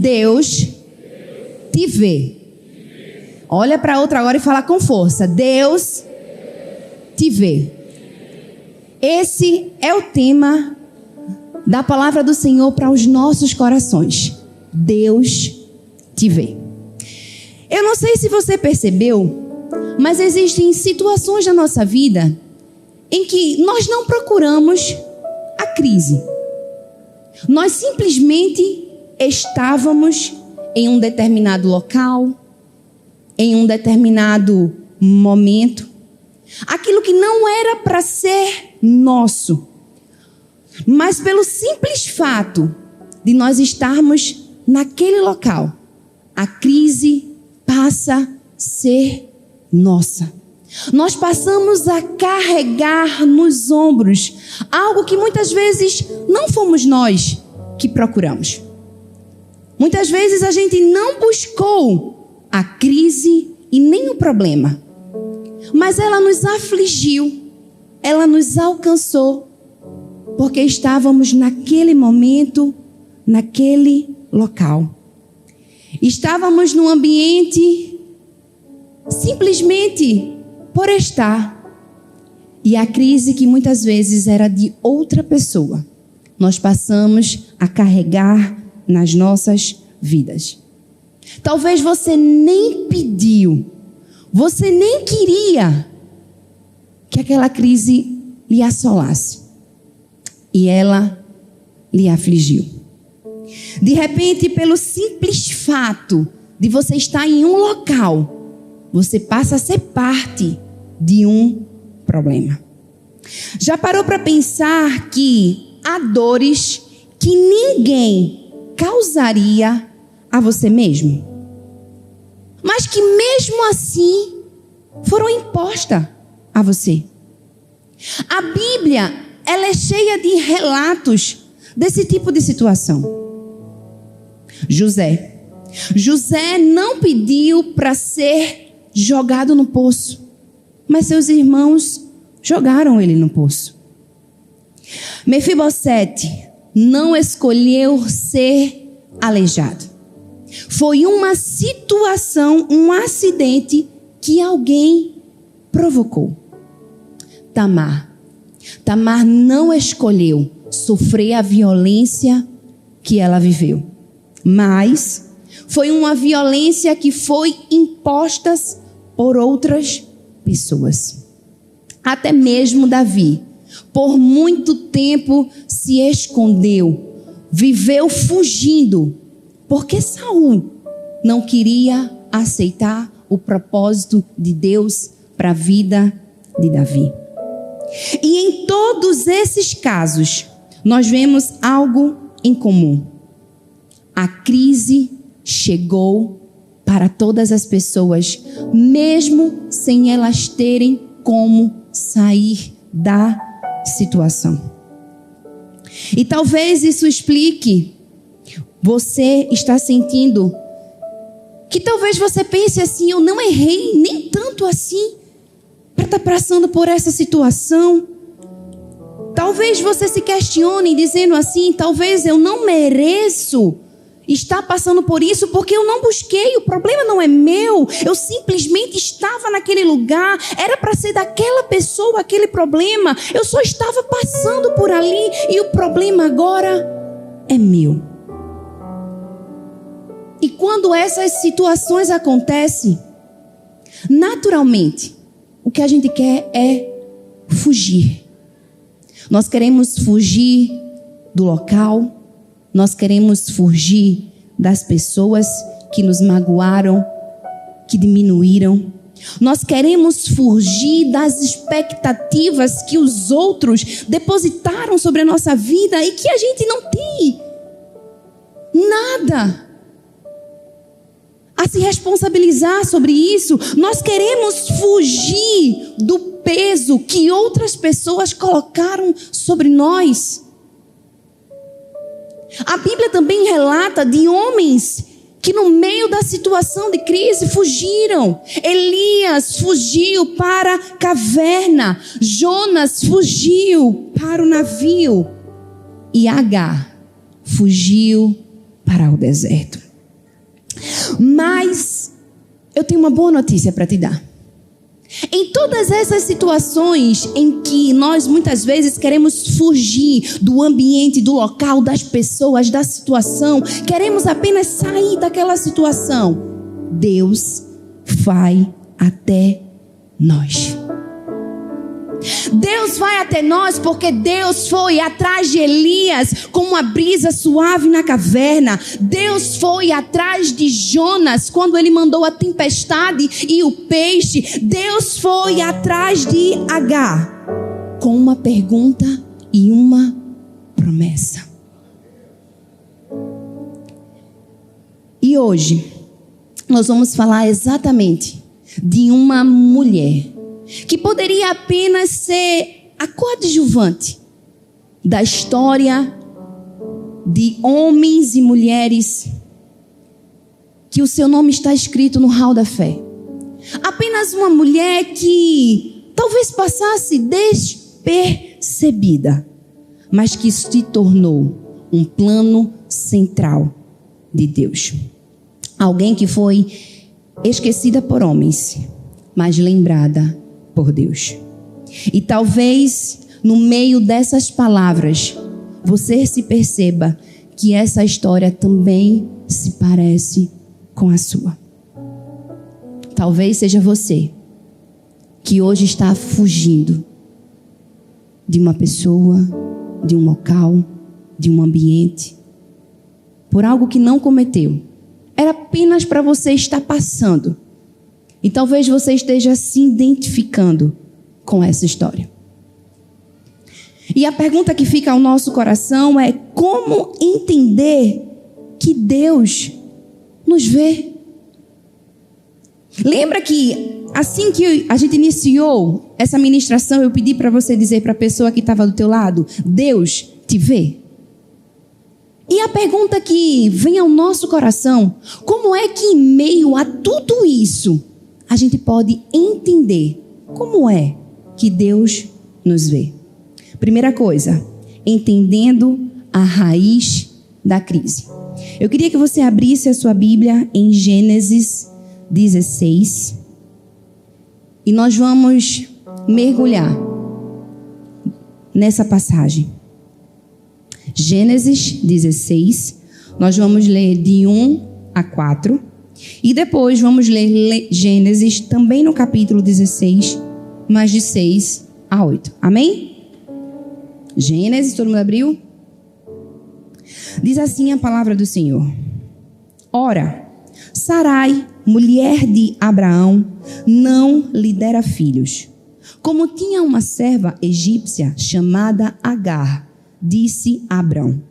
Deus te vê. Olha para outra agora e fala com força. Deus te vê. Esse é o tema da palavra do Senhor para os nossos corações. Deus te vê. Eu não sei se você percebeu, mas existem situações na nossa vida em que nós não procuramos a crise. Nós simplesmente estávamos em um determinado local, em um determinado momento. Aquilo que não era para ser nosso. Mas pelo simples fato de nós estarmos naquele local, a crise passa a ser nossa. Nós passamos a carregar nos ombros algo que muitas vezes não fomos nós que procuramos. Muitas vezes a gente não buscou a crise e nem o problema, mas ela nos afligiu, ela nos alcançou, porque estávamos naquele momento, naquele local. Estávamos num ambiente simplesmente por estar. E a crise que muitas vezes era de outra pessoa, nós passamos a carregar nas nossas vidas. Talvez você nem pediu, você nem queria que aquela crise lhe assolasse. E ela lhe afligiu. De repente, pelo simples fato de você estar em um local, você passa a ser parte de um problema. Já parou para pensar que há dores que ninguém causaria a você mesmo, mas que mesmo assim foram impostas a você? A Bíblia, ela é cheia de relatos desse tipo de situação. José não pediu para ser jogado no poço, mas seus irmãos jogaram ele no poço. Mefibosete não escolheu ser aleijado. Foi uma situação, um acidente que alguém provocou. Tamar não escolheu sofrer a violência que ela viveu, mas foi uma violência que foi imposta por outras pessoas. Até mesmo Davi, por muito tempo se escondeu, viveu fugindo, porque Saul não queria aceitar o propósito de Deus para a vida de Davi. E em todos esses casos, nós vemos algo em comum. A crise chegou para todas as pessoas, mesmo sem elas terem como sair da situação. E talvez isso explique, você está sentindo que talvez você pense assim: eu não errei nem tanto assim para estar passando por essa situação. Talvez você se questione dizendo assim: talvez eu não mereço estar passando por isso, porque eu não busquei, o problema não é meu, eu simplesmente estava naquele lugar, era para ser daquela pessoa aquele problema, eu só estava passando por ali e o problema agora é meu. E quando essas situações acontecem, naturalmente, o que a gente quer é fugir. Nós queremos fugir do local, nós queremos fugir das pessoas que nos magoaram, que diminuíram. Nós queremos fugir das expectativas que os outros depositaram sobre a nossa vida e que a gente não tem nada a se responsabilizar sobre isso. Nós queremos fugir do peso que outras pessoas colocaram sobre nós. A Bíblia também relata de homens que no meio da situação de crise fugiram. Elias fugiu para a caverna, Jonas fugiu para o navio e Agar fugiu para o deserto. Mas eu tenho uma boa notícia para te dar. Em todas essas situações em que nós muitas vezes queremos fugir do ambiente, do local, das pessoas, da situação, queremos apenas sair daquela situação, Deus vai até nós. Deus vai até nós porque Deus foi atrás de Elias com uma brisa suave na caverna. Deus foi atrás de Jonas quando ele mandou a tempestade e o peixe. Deus foi atrás de Agar com uma pergunta e uma promessa. E hoje nós vamos falar exatamente de uma mulher que poderia apenas ser a coadjuvante da história de homens e mulheres que o seu nome está escrito no hall da fé. Apenas uma mulher que talvez passasse despercebida, mas que se tornou um plano central de Deus. Alguém que foi esquecida por homens, mas lembrada por Deus. E talvez no meio dessas palavras você se perceba que essa história também se parece com a sua. Talvez seja você que hoje está fugindo de uma pessoa, de um local, de um ambiente, por algo que não cometeu. Era apenas para você estar passando. E talvez você esteja se identificando com essa história. E a pergunta que fica ao nosso coração é: como entender que Deus nos vê? Lembra que assim que a gente iniciou essa ministração, eu pedi para você dizer para a pessoa que estava do teu lado: Deus te vê? E a pergunta que vem ao nosso coração: como é que em meio a tudo isso a gente pode entender como é que Deus nos vê? Primeira coisa, entendendo a raiz da crise. Eu queria que você abrisse a sua Bíblia em Gênesis 16 e nós vamos mergulhar nessa passagem. Gênesis 16, nós vamos ler de 1 a 4 e depois vamos ler Gênesis também no capítulo 16, mas de 6 a 8. Amém? Gênesis, todo mundo abriu? Diz assim a palavra do Senhor: Ora, Sarai, mulher de Abraão, não lhe dera filhos. Como tinha uma serva egípcia chamada Agar, disse a Abrão: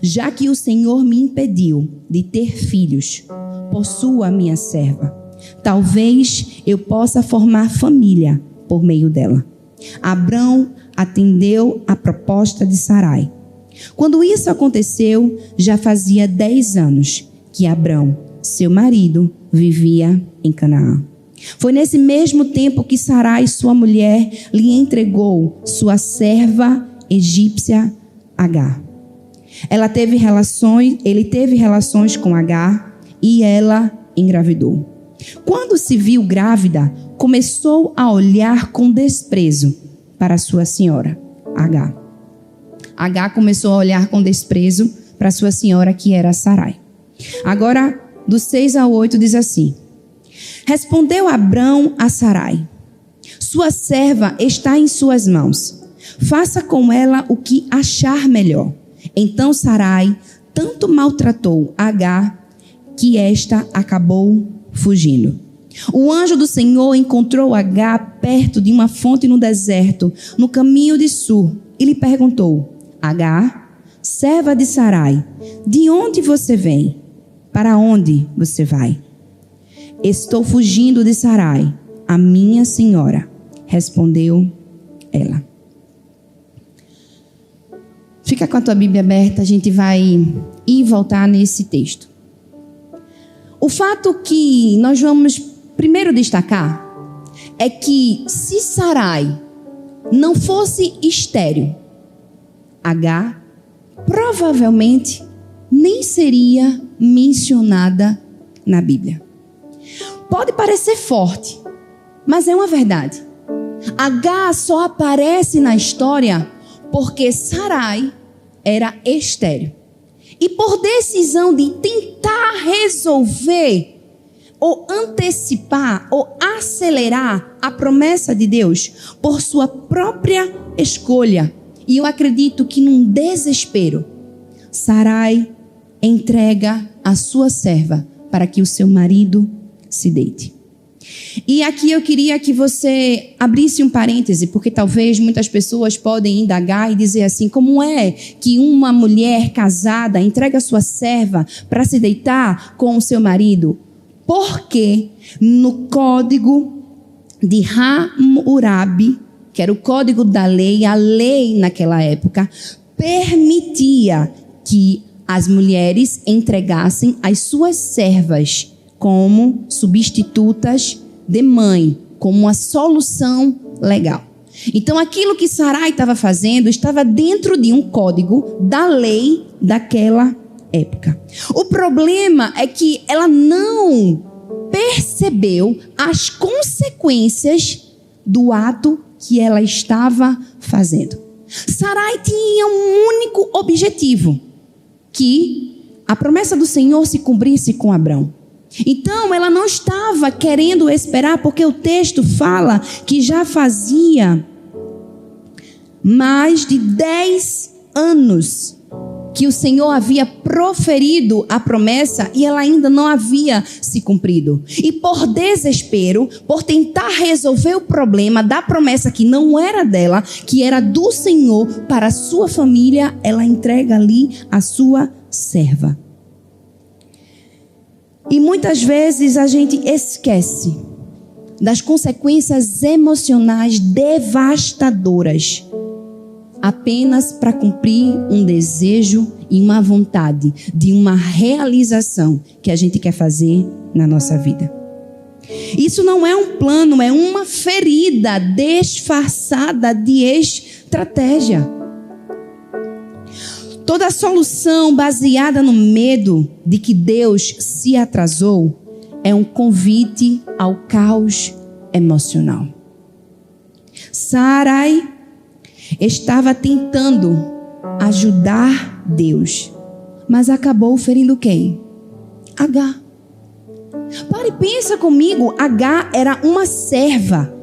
já que o Senhor me impediu de ter filhos, possua minha serva. Talvez eu possa formar família por meio dela. Abrão atendeu a proposta de Sarai. Quando isso aconteceu, já fazia 10 anos que Abrão, seu marido, vivia em Canaã. Foi nesse mesmo tempo que Sarai, sua mulher, lhe entregou sua serva egípcia Agar. Ele teve relações com Agar e ela engravidou. Quando se viu grávida, começou a olhar com desprezo para sua senhora, Agar. Agar começou a olhar com desprezo para sua senhora, que era Sarai. Agora, do 6 ao 8 diz assim: Respondeu Abrão a Sarai: Sua serva está em suas mãos. Faça com ela o que achar melhor. Então Sarai tanto maltratou Agar que esta acabou fugindo. O anjo do Senhor encontrou Agar perto de uma fonte no deserto, no caminho de Sur, e lhe perguntou: Agar, serva de Sarai, de onde você vem? Para onde você vai? Estou fugindo de Sarai, a minha senhora, respondeu ela. Fica com a tua Bíblia aberta, a gente vai ir e voltar nesse texto. O fato que nós vamos primeiro destacar é que se Sarai não fosse estéril, Agar provavelmente nem seria mencionada na Bíblia. Pode parecer forte, mas é uma verdade. Agar só aparece na história porque Sarai era estéril. E por decisão de tentar resolver ou antecipar ou acelerar a promessa de Deus por sua própria escolha. E eu acredito que num desespero, Sarai entrega a sua serva para que o seu marido se deite. E aqui eu queria que você abrisse um parêntese, porque talvez muitas pessoas podem indagar e dizer assim: como é que uma mulher casada entrega a sua serva para se deitar com o seu marido? Porque no código de Hammurabi, que era o código da lei, a lei naquela época permitia que as mulheres entregassem as suas servas como substitutas de mãe, como uma solução legal. Então, aquilo que Sarai estava fazendo estava dentro de um código da lei daquela época. O problema é que ela não percebeu as consequências do ato que ela estava fazendo. Sarai tinha um único objetivo: que a promessa do Senhor se cumprisse com Abrão. Então, ela não estava querendo esperar, porque o texto fala que já fazia mais de 10 anos que o Senhor havia proferido a promessa e ela ainda não havia se cumprido. E por desespero, por tentar resolver o problema da promessa que não era dela, que era do Senhor para a sua família, ela entrega ali a sua serva. E muitas vezes a gente esquece das consequências emocionais devastadoras apenas para cumprir um desejo e uma vontade de uma realização que a gente quer fazer na nossa vida. Isso não é um plano, é uma ferida disfarçada de estratégia. Toda solução baseada no medo de que Deus se atrasou é um convite ao caos emocional. Sarai estava tentando ajudar Deus, mas acabou ferindo quem? Agar. Pare e pensa comigo, Agar era uma serva.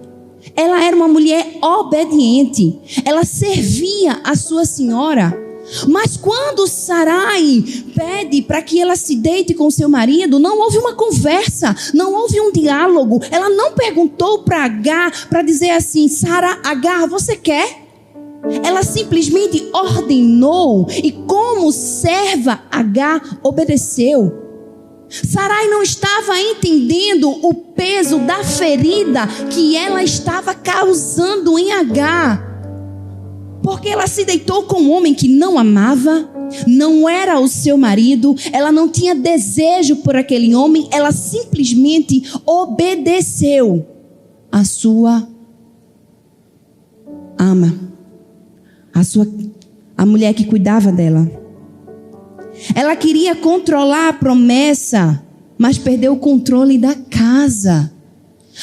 Ela era uma mulher obediente. Ela servia a sua senhora. Mas quando Sarai pede para que ela se deite com seu marido, não houve uma conversa, não houve um diálogo. Ela não perguntou para Agar para dizer assim: Agar, você quer? Ela simplesmente ordenou e, como serva, Agar obedeceu. Sarai não estava entendendo o peso da ferida que ela estava causando em Agar. Porque ela se deitou com um homem que não amava, não era o seu marido, ela não tinha desejo por aquele homem, ela simplesmente obedeceu a sua ama, a mulher que cuidava dela. Ela queria controlar a promessa, mas perdeu o controle da casa.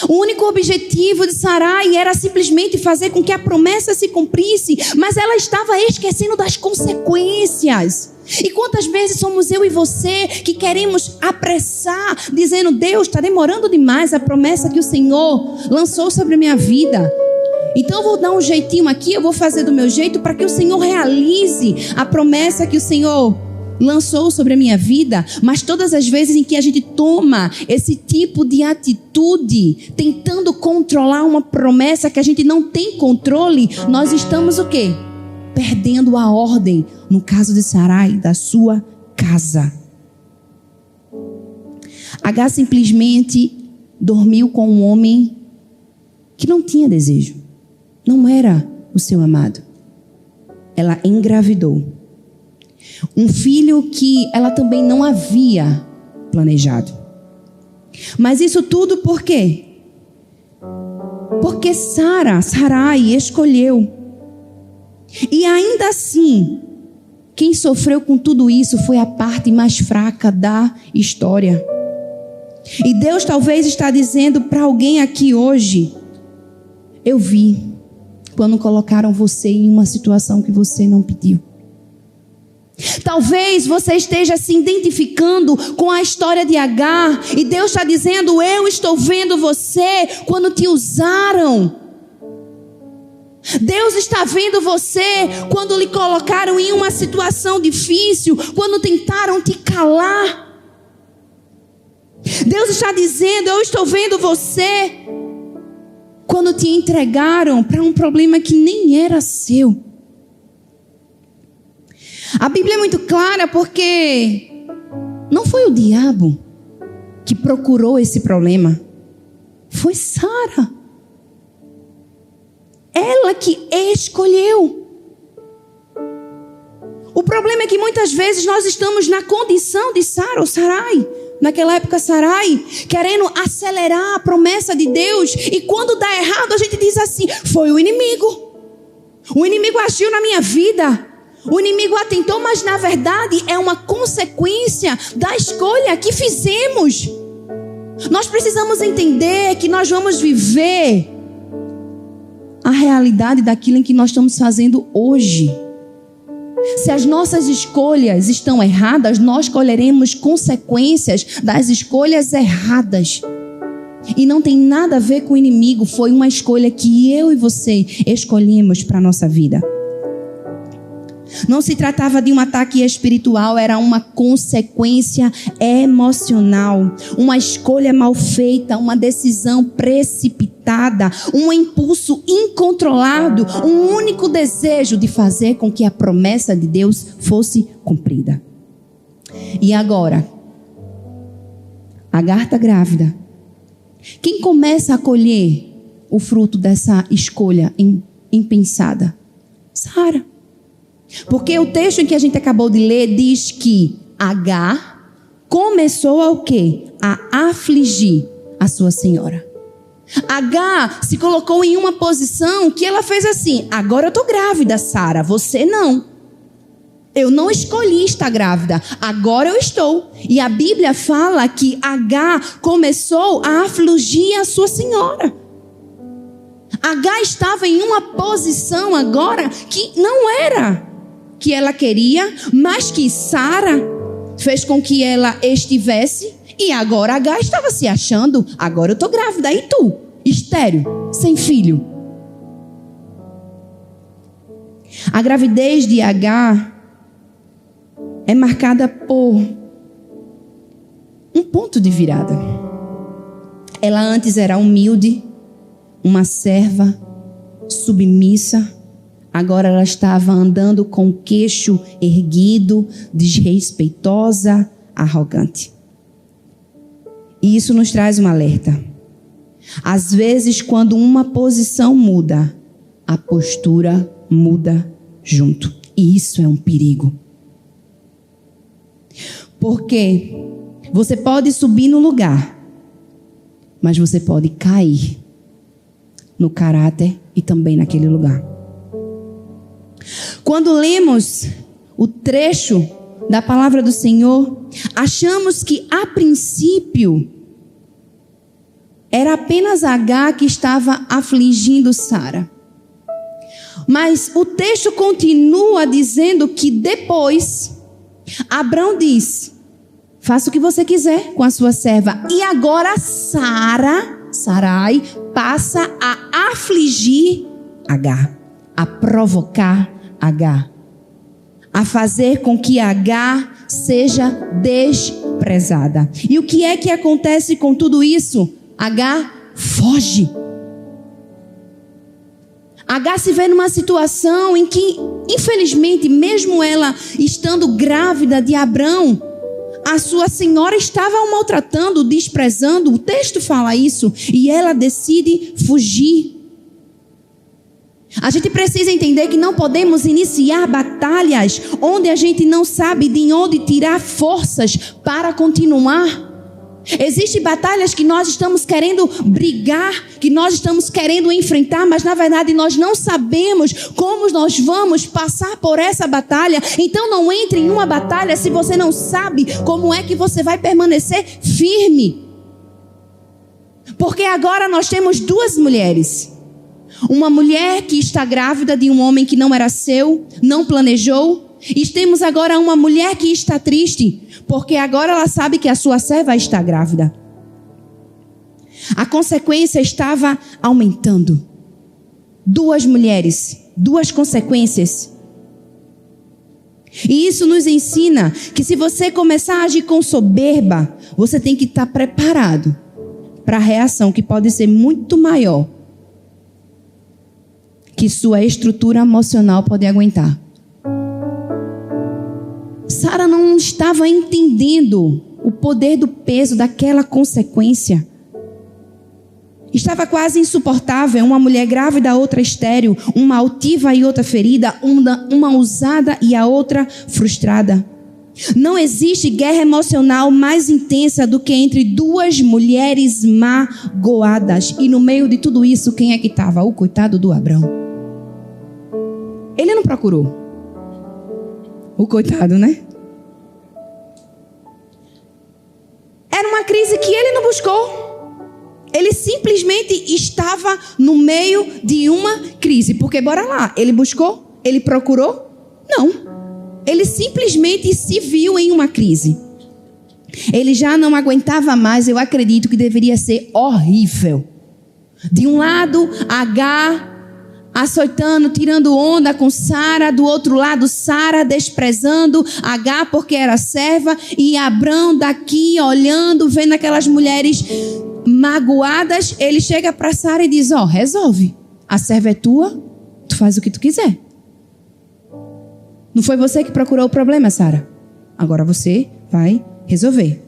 O único objetivo de Sarai era simplesmente fazer com que a promessa se cumprisse, mas ela estava esquecendo das consequências. E quantas vezes somos eu e você que queremos apressar, dizendo: Deus, está demorando demais a promessa que o Senhor lançou sobre a minha vida. Então eu vou dar um jeitinho aqui, eu vou fazer do meu jeito para que o Senhor realize a promessa que o Senhor lançou sobre a minha vida. Mas todas as vezes em que a gente toma esse tipo de atitude, tentando controlar uma promessa que a gente não tem controle, nós estamos o quê? Perdendo a ordem, no caso de Sarai, da sua casa. Agar simplesmente dormiu com um homem que não tinha desejo, não era o seu amado. Ela engravidou um filho que ela também não havia planejado. Mas isso tudo por quê? Porque Sarai escolheu. E ainda assim, quem sofreu com tudo isso foi a parte mais fraca da história. E Deus talvez está dizendo para alguém aqui hoje: eu vi quando colocaram você em uma situação que você não pediu. Talvez você esteja se identificando com a história de Agar, e Deus está dizendo: eu estou vendo você quando te usaram. Deus está vendo você quando lhe colocaram em uma situação difícil, quando tentaram te calar. Deus está dizendo: eu estou vendo você quando te entregaram para um problema que nem era seu. A Bíblia é muito clara, porque não foi o diabo que procurou esse problema, foi Sara. Ela que escolheu. O problema é que muitas vezes nós estamos na condição de Sara ou Sarai. Naquela época, Sarai, querendo acelerar a promessa de Deus. E quando dá errado, a gente diz assim: foi o inimigo. O inimigo agiu na minha vida. O inimigo atentou, mas na verdade é uma consequência da escolha que fizemos. Nós precisamos entender que nós vamos viver a realidade daquilo em que nós estamos fazendo hoje. Se as nossas escolhas estão erradas, nós colheremos consequências das escolhas erradas. E não tem nada a ver com o inimigo. Foi uma escolha que eu e você escolhemos para a nossa vida. Não se tratava de um ataque espiritual, era uma consequência emocional. Uma escolha mal feita, uma decisão precipitada, um impulso incontrolado, um único desejo de fazer com que a promessa de Deus fosse cumprida. E agora, Agar está grávida. Quem começa a colher o fruto dessa escolha impensada? Sara. Porque o texto em que a gente acabou de ler diz que Agar começou a o quê? A afligir a sua senhora. Agar se colocou em uma posição que ela fez assim: agora eu estou grávida, Sara, você não. Eu não escolhi estar grávida, agora eu estou. E a Bíblia fala que Agar começou a afligir a sua senhora. Agar estava em uma posição agora que não era que ela queria, mas que Sara fez com que ela estivesse. E agora Agar estava se achando: agora eu estou grávida, e tu? Estéril, sem filho. A gravidez de Agar é marcada por um ponto de virada. Ela antes era humilde, uma serva submissa. Agora ela estava andando com o queixo erguido, desrespeitosa, arrogante. E isso nos traz um alerta. Às vezes, quando uma posição muda, a postura muda junto. E isso é um perigo. Porque você pode subir no lugar, mas você pode cair no caráter e também naquele lugar. Quando lemos o trecho da palavra do Senhor, achamos que a princípio era apenas Agar que estava afligindo Sara. Mas o texto continua dizendo que depois Abrão diz: faça o que você quiser com a sua serva. E agora Sarai, passa a afligir Agar, a provocar Agar, a fazer com que Agar seja desprezada. E o que é que acontece com tudo isso? Agar foge. Agar se vê numa situação em que, infelizmente, mesmo ela estando grávida de Abrão, a sua senhora estava o maltratando, desprezando. O texto fala isso. E ela decide fugir. A gente precisa entender que não podemos iniciar batalhas onde a gente não sabe de onde tirar forças para continuar. Existem batalhas que nós estamos querendo brigar, que nós estamos querendo enfrentar, mas na verdade nós não sabemos como nós vamos passar por essa batalha. Então não entre em uma batalha se você não sabe como é que você vai permanecer firme. Porque agora nós temos duas mulheres. Uma mulher que está grávida de um homem que não era seu, não planejou. E temos agora uma mulher que está triste, porque agora ela sabe que a sua serva está grávida. A consequência estava aumentando. Duas mulheres, duas consequências. E isso nos ensina que se você começar a agir com soberba, você tem que estar preparado para a reação que pode ser muito maior que sua estrutura emocional pode aguentar. Sara não estava entendendo o poder do peso daquela consequência. Estava quase insuportável, uma mulher grávida, outra estéril, uma altiva e outra ferida, uma ousada e a outra frustrada. Não existe guerra emocional mais intensa do que entre duas mulheres magoadas. E no meio de tudo isso, quem é que estava? O coitado do Abrão. Ele não procurou. O coitado, né? Era uma crise que ele não buscou. Ele simplesmente estava no meio de uma crise. Porque, bora lá, ele buscou? Ele procurou? Não. Ele simplesmente se viu em uma crise. Ele já não aguentava mais, eu acredito que deveria ser horrível. De um lado, Agar açoitando, tirando onda com Sara. Do outro lado, Sara desprezando Agar porque era serva. E Abrão daqui olhando, vendo aquelas mulheres magoadas. Ele chega para Sara e diz: resolve. A serva é tua, tu faz o que tu quiser. Não foi você que procurou o problema, Sara. Agora você vai resolver.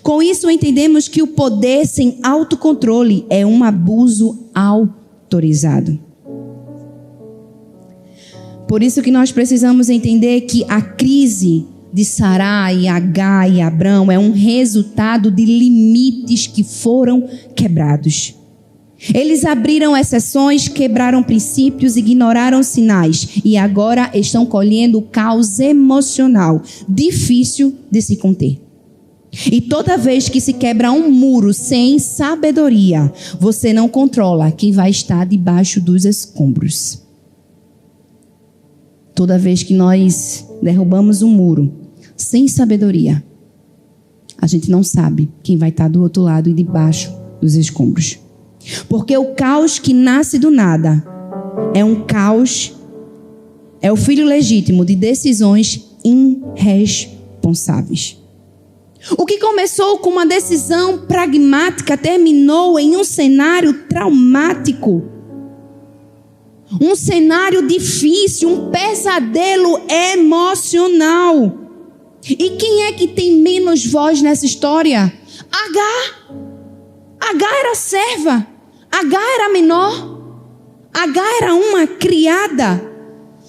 Com isso entendemos que o poder sem autocontrole é um abuso autorizado. Por isso que nós precisamos entender que a crise de Sarai, Agar e Abrão é um resultado de limites que foram quebrados. Eles abriram exceções, quebraram princípios, ignoraram sinais e agora estão colhendo o caos emocional difícil de se conter. E toda vez que se quebra um muro sem sabedoria, você não controla quem vai estar debaixo dos escombros. Toda vez que nós derrubamos um muro sem sabedoria, a gente não sabe quem vai estar do outro lado e debaixo dos escombros. Porque o caos que nasce do nada é um caos, é o filho legítimo de decisões irresponsáveis. O que começou com uma decisão pragmática terminou em um cenário traumático. Um cenário difícil, um pesadelo emocional. E quem é que tem menos voz nessa história? Agar. Agar era serva. Agar era menor. Agar era uma criada.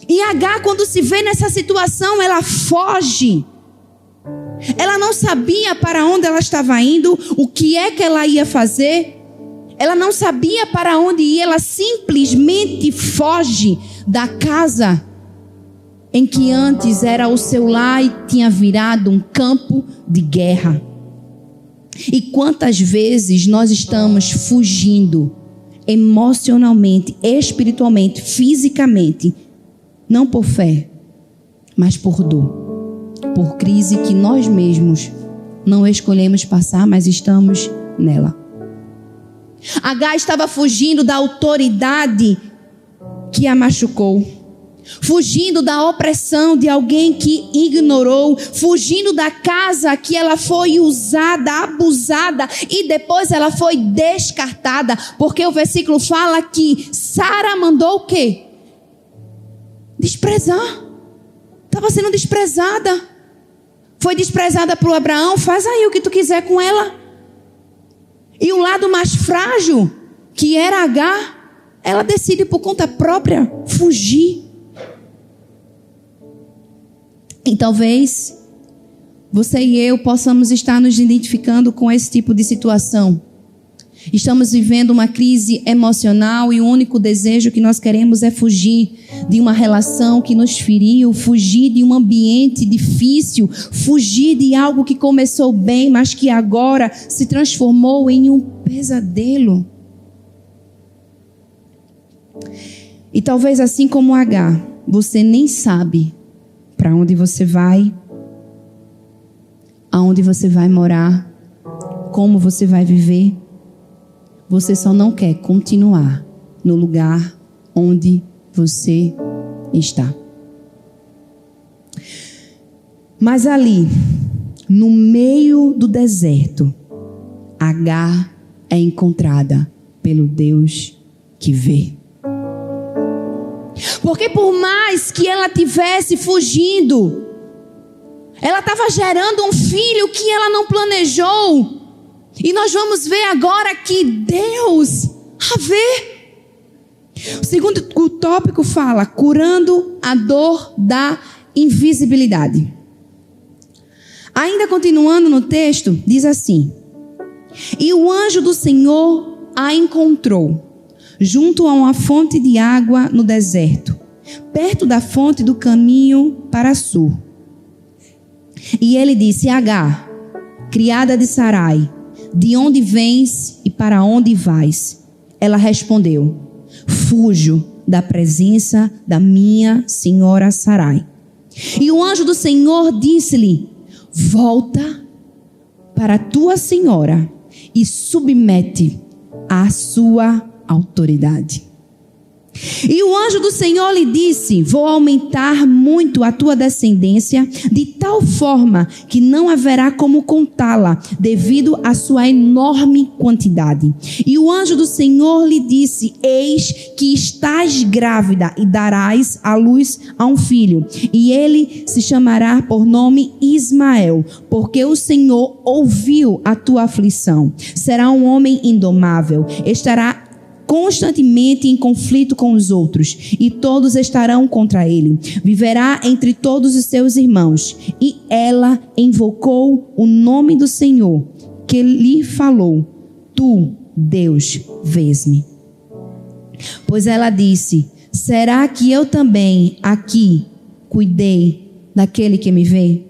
E Agar, quando se vê nessa situação, ela foge. Ela não sabia para onde ela estava indo, o que é que ela ia fazer. Ela não sabia para onde ir, ela simplesmente foge da casa em que antes era o seu lar e tinha virado um campo de guerra. E quantas vezes nós estamos fugindo emocionalmente, espiritualmente, fisicamente, não por fé, mas por dor, por crise que nós mesmos não escolhemos passar, mas estamos nela. Agar estava fugindo da autoridade que a machucou, fugindo da opressão de alguém que ignorou, fugindo da casa que ela foi usada, abusada e depois ela foi descartada, porque o versículo fala que Sara mandou o quê? Desprezar. Estava sendo desprezada. Foi desprezada por Abraão, faz aí o que tu quiser com ela. E o lado mais frágil, que era Agar, ela decide por conta própria fugir. E talvez você e eu possamos estar nos identificando com esse tipo de situação. Estamos vivendo uma crise emocional e o único desejo que nós queremos é fugir de uma relação que nos feriu, fugir de um ambiente difícil, fugir de algo que começou bem, mas que agora se transformou em um pesadelo. E talvez assim como Agar, você nem sabe para onde você vai, aonde você vai morar, como você vai viver. Você só não quer continuar no lugar onde você está. Mas ali, no meio do deserto, Agar é encontrada pelo Deus que vê. Porque por mais que ela tivesse fugindo, ela estava gerando um filho que ela não planejou. E nós vamos ver agora que Deus a vê. O segundo tópico fala, curando a dor da invisibilidade. Ainda continuando no texto, diz assim: e o anjo do Senhor a encontrou junto a uma fonte de água no deserto, perto da fonte do caminho para sul. E ele disse: Agar, criada de Sarai, de onde vens e para onde vais? Ela respondeu: fujo da presença da minha senhora Sarai. E o anjo do Senhor disse-lhe: volta para tua senhora e submete à sua autoridade. E o anjo do Senhor lhe disse: vou aumentar muito a tua descendência, de tal forma que não haverá como contá-la, devido à sua enorme quantidade. E o anjo do Senhor lhe disse: eis que estás grávida e darás à luz a um filho, e ele se chamará por nome Ismael, porque o Senhor ouviu a tua aflição. Será um homem indomável, estará constantemente em conflito com os outros, e todos estarão contra ele. Viverá entre todos os seus irmãos. E ela invocou o nome do Senhor, que lhe falou: tu, Deus, vês-me. Pois ela disse: será que eu também aqui cuidei daquele que me vê?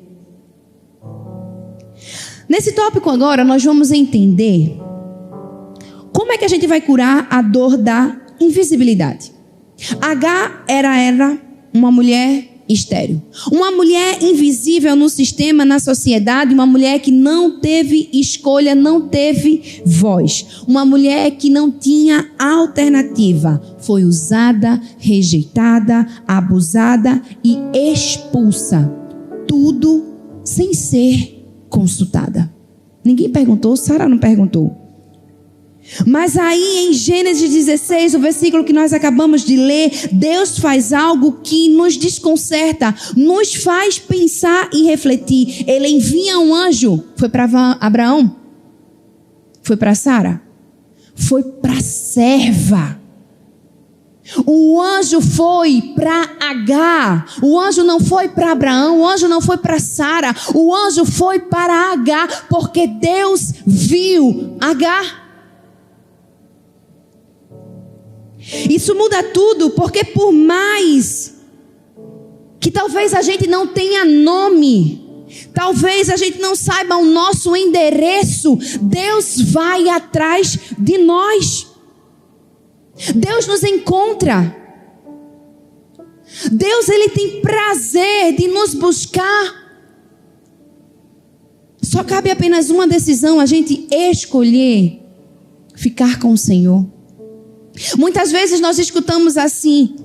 Nesse tópico agora nós vamos entender como é que a gente vai curar a dor da invisibilidade. Agar era uma mulher estéril. Uma mulher invisível no sistema, na sociedade. Uma mulher que não teve escolha, não teve voz. Uma mulher que não tinha alternativa. Foi usada, rejeitada, abusada e expulsa. Tudo sem ser consultada. Ninguém perguntou, Sara não perguntou. Mas aí em Gênesis 16, o versículo que nós acabamos de ler, Deus faz algo que nos desconcerta, nos faz pensar e refletir. Ele envia um anjo. Foi para Abraão? Foi para Sara? Foi para a serva. O anjo foi para Agar. O anjo não foi para Abraão. O anjo não foi para Sara. O anjo foi para Agar, porque Deus viu Agar. Isso muda tudo, porque por mais que talvez a gente não tenha nome, talvez a gente não saiba o nosso endereço, Deus vai atrás de nós. Deus nos encontra. Deus, Ele tem prazer de nos buscar. Só cabe apenas uma decisão: a gente escolher ficar com o Senhor. Muitas vezes nós escutamos assim: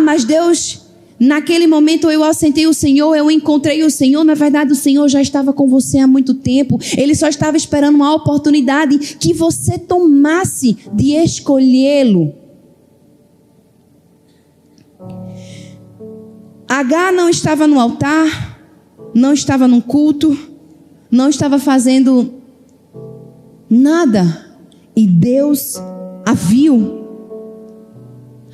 mas Deus, naquele momento eu ausentei o Senhor, eu encontrei o Senhor. Na verdade, o Senhor já estava com você há muito tempo. Ele só estava esperando uma oportunidade que você tomasse de escolhê-lo. Agar não estava no altar, não estava no culto, não estava fazendo nada, e Deus a viu.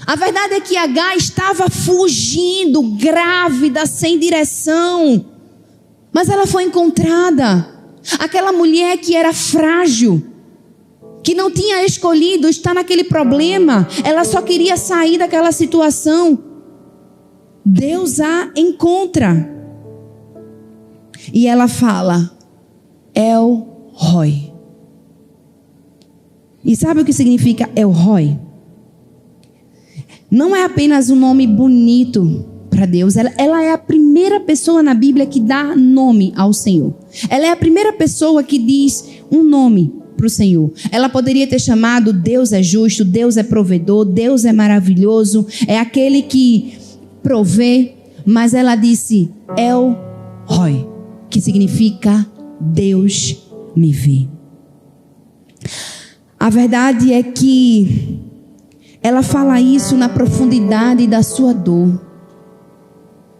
A verdade é que Agar estava fugindo, grávida, sem direção. Mas ela foi encontrada. Aquela mulher que era frágil, que não tinha escolhido estar naquele problema, ela só queria sair daquela situação. Deus a encontra. E ela fala, El Roi. E sabe o que significa El Roi? Não é apenas um nome bonito para Deus. Ela é a primeira pessoa na Bíblia que dá nome ao Senhor. Ela é a primeira pessoa que diz um nome para o Senhor. Ela poderia ter chamado Deus é justo, Deus é provedor, Deus é maravilhoso, é aquele que provê. Mas ela disse El Roi, que significa Deus me vê. A verdade é que ela fala isso na profundidade da sua dor.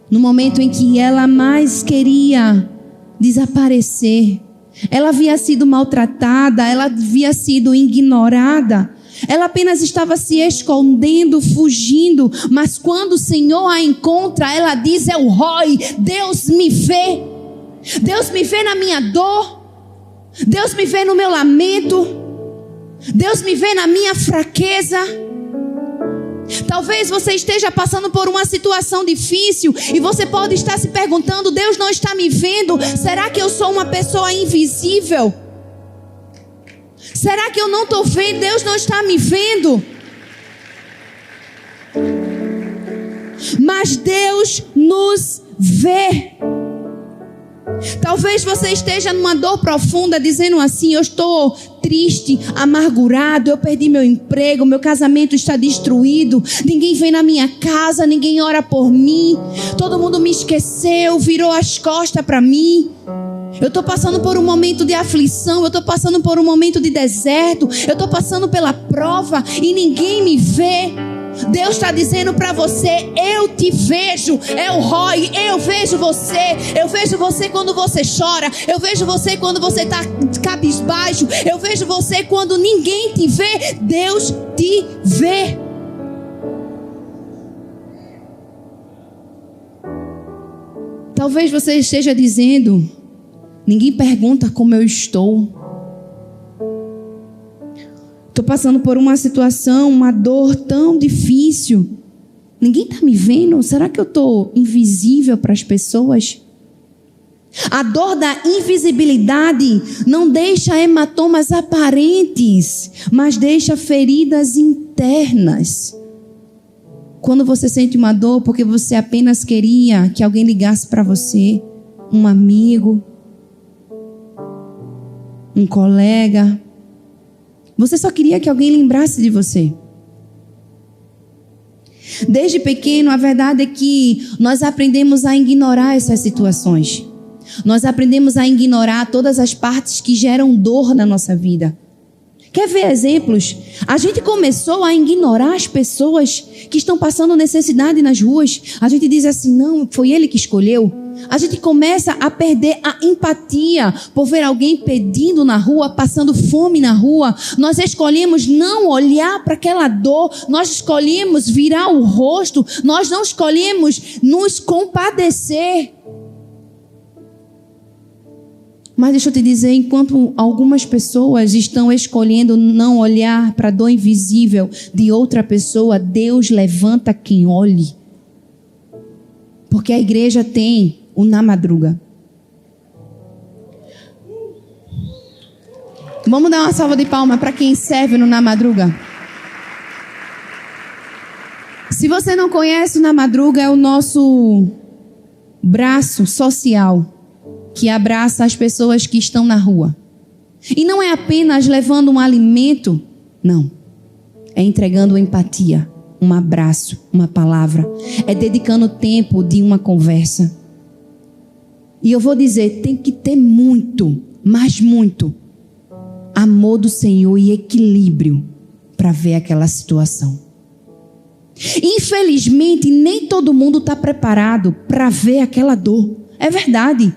No momento em que ela mais queria desaparecer. Ela havia sido maltratada, ela havia sido ignorada. Ela apenas estava se escondendo, fugindo. Mas quando o Senhor a encontra, ela diz, El Roi, Deus me vê. Deus me vê na minha dor. Deus me vê no meu lamento. Deus me vê na minha fraqueza. Talvez você esteja passando por uma situação difícil e você pode estar se perguntando, Deus não está me vendo? Será que eu sou uma pessoa invisível? Será que eu não estou vendo? Deus não está me vendo? Mas Deus nos vê. Talvez você esteja numa dor profunda, dizendo assim, eu estou triste, amargurado, eu perdi meu emprego, meu casamento está destruído, ninguém vem na minha casa, ninguém ora por mim, todo mundo me esqueceu, virou as costas para mim. Eu estou passando por um momento de aflição, eu estou passando por um momento de deserto, eu estou passando pela prova e ninguém me vê. Deus está dizendo para você, eu te vejo, El Roi, eu vejo você quando você chora, eu vejo você quando você está cabisbaixo, eu vejo você quando ninguém te vê, Deus te vê. Talvez você esteja dizendo, ninguém pergunta como eu estou. Estou passando por uma situação, uma dor tão difícil. Ninguém está me vendo? Será que eu estou invisível para as pessoas? A dor da invisibilidade não deixa hematomas aparentes, mas deixa feridas internas. Quando você sente uma dor porque você apenas queria que alguém ligasse para você, um amigo, um colega, você só queria que alguém lembrasse de você. Desde pequeno, a verdade é que nós aprendemos a ignorar essas situações. Nós aprendemos a ignorar todas as partes que geram dor na nossa vida. Quer ver exemplos? A gente começou a ignorar as pessoas que estão passando necessidade nas ruas. A gente diz assim, não, foi ele que escolheu. A gente começa a perder a empatia por ver alguém pedindo na rua, passando fome na rua. Nós escolhemos não olhar para aquela dor. Nós escolhemos virar o rosto. Nós não escolhemos nos compadecer. Mas deixa eu te dizer, enquanto algumas pessoas estão escolhendo não olhar para a dor invisível de outra pessoa, Deus levanta quem olhe. Porque a igreja tem o Na Madruga. Vamos dar uma salva de palmas para quem serve no Na Madruga. Se você não conhece, o Na Madruga é o nosso braço social que abraça as pessoas que estão na rua. E não é apenas levando um alimento, não. É entregando empatia, um abraço, uma palavra. É dedicando tempo de uma conversa. E eu vou dizer, tem que ter muito, mas muito, amor do Senhor e equilíbrio para ver aquela situação. Infelizmente, nem todo mundo está preparado para ver aquela dor. É verdade.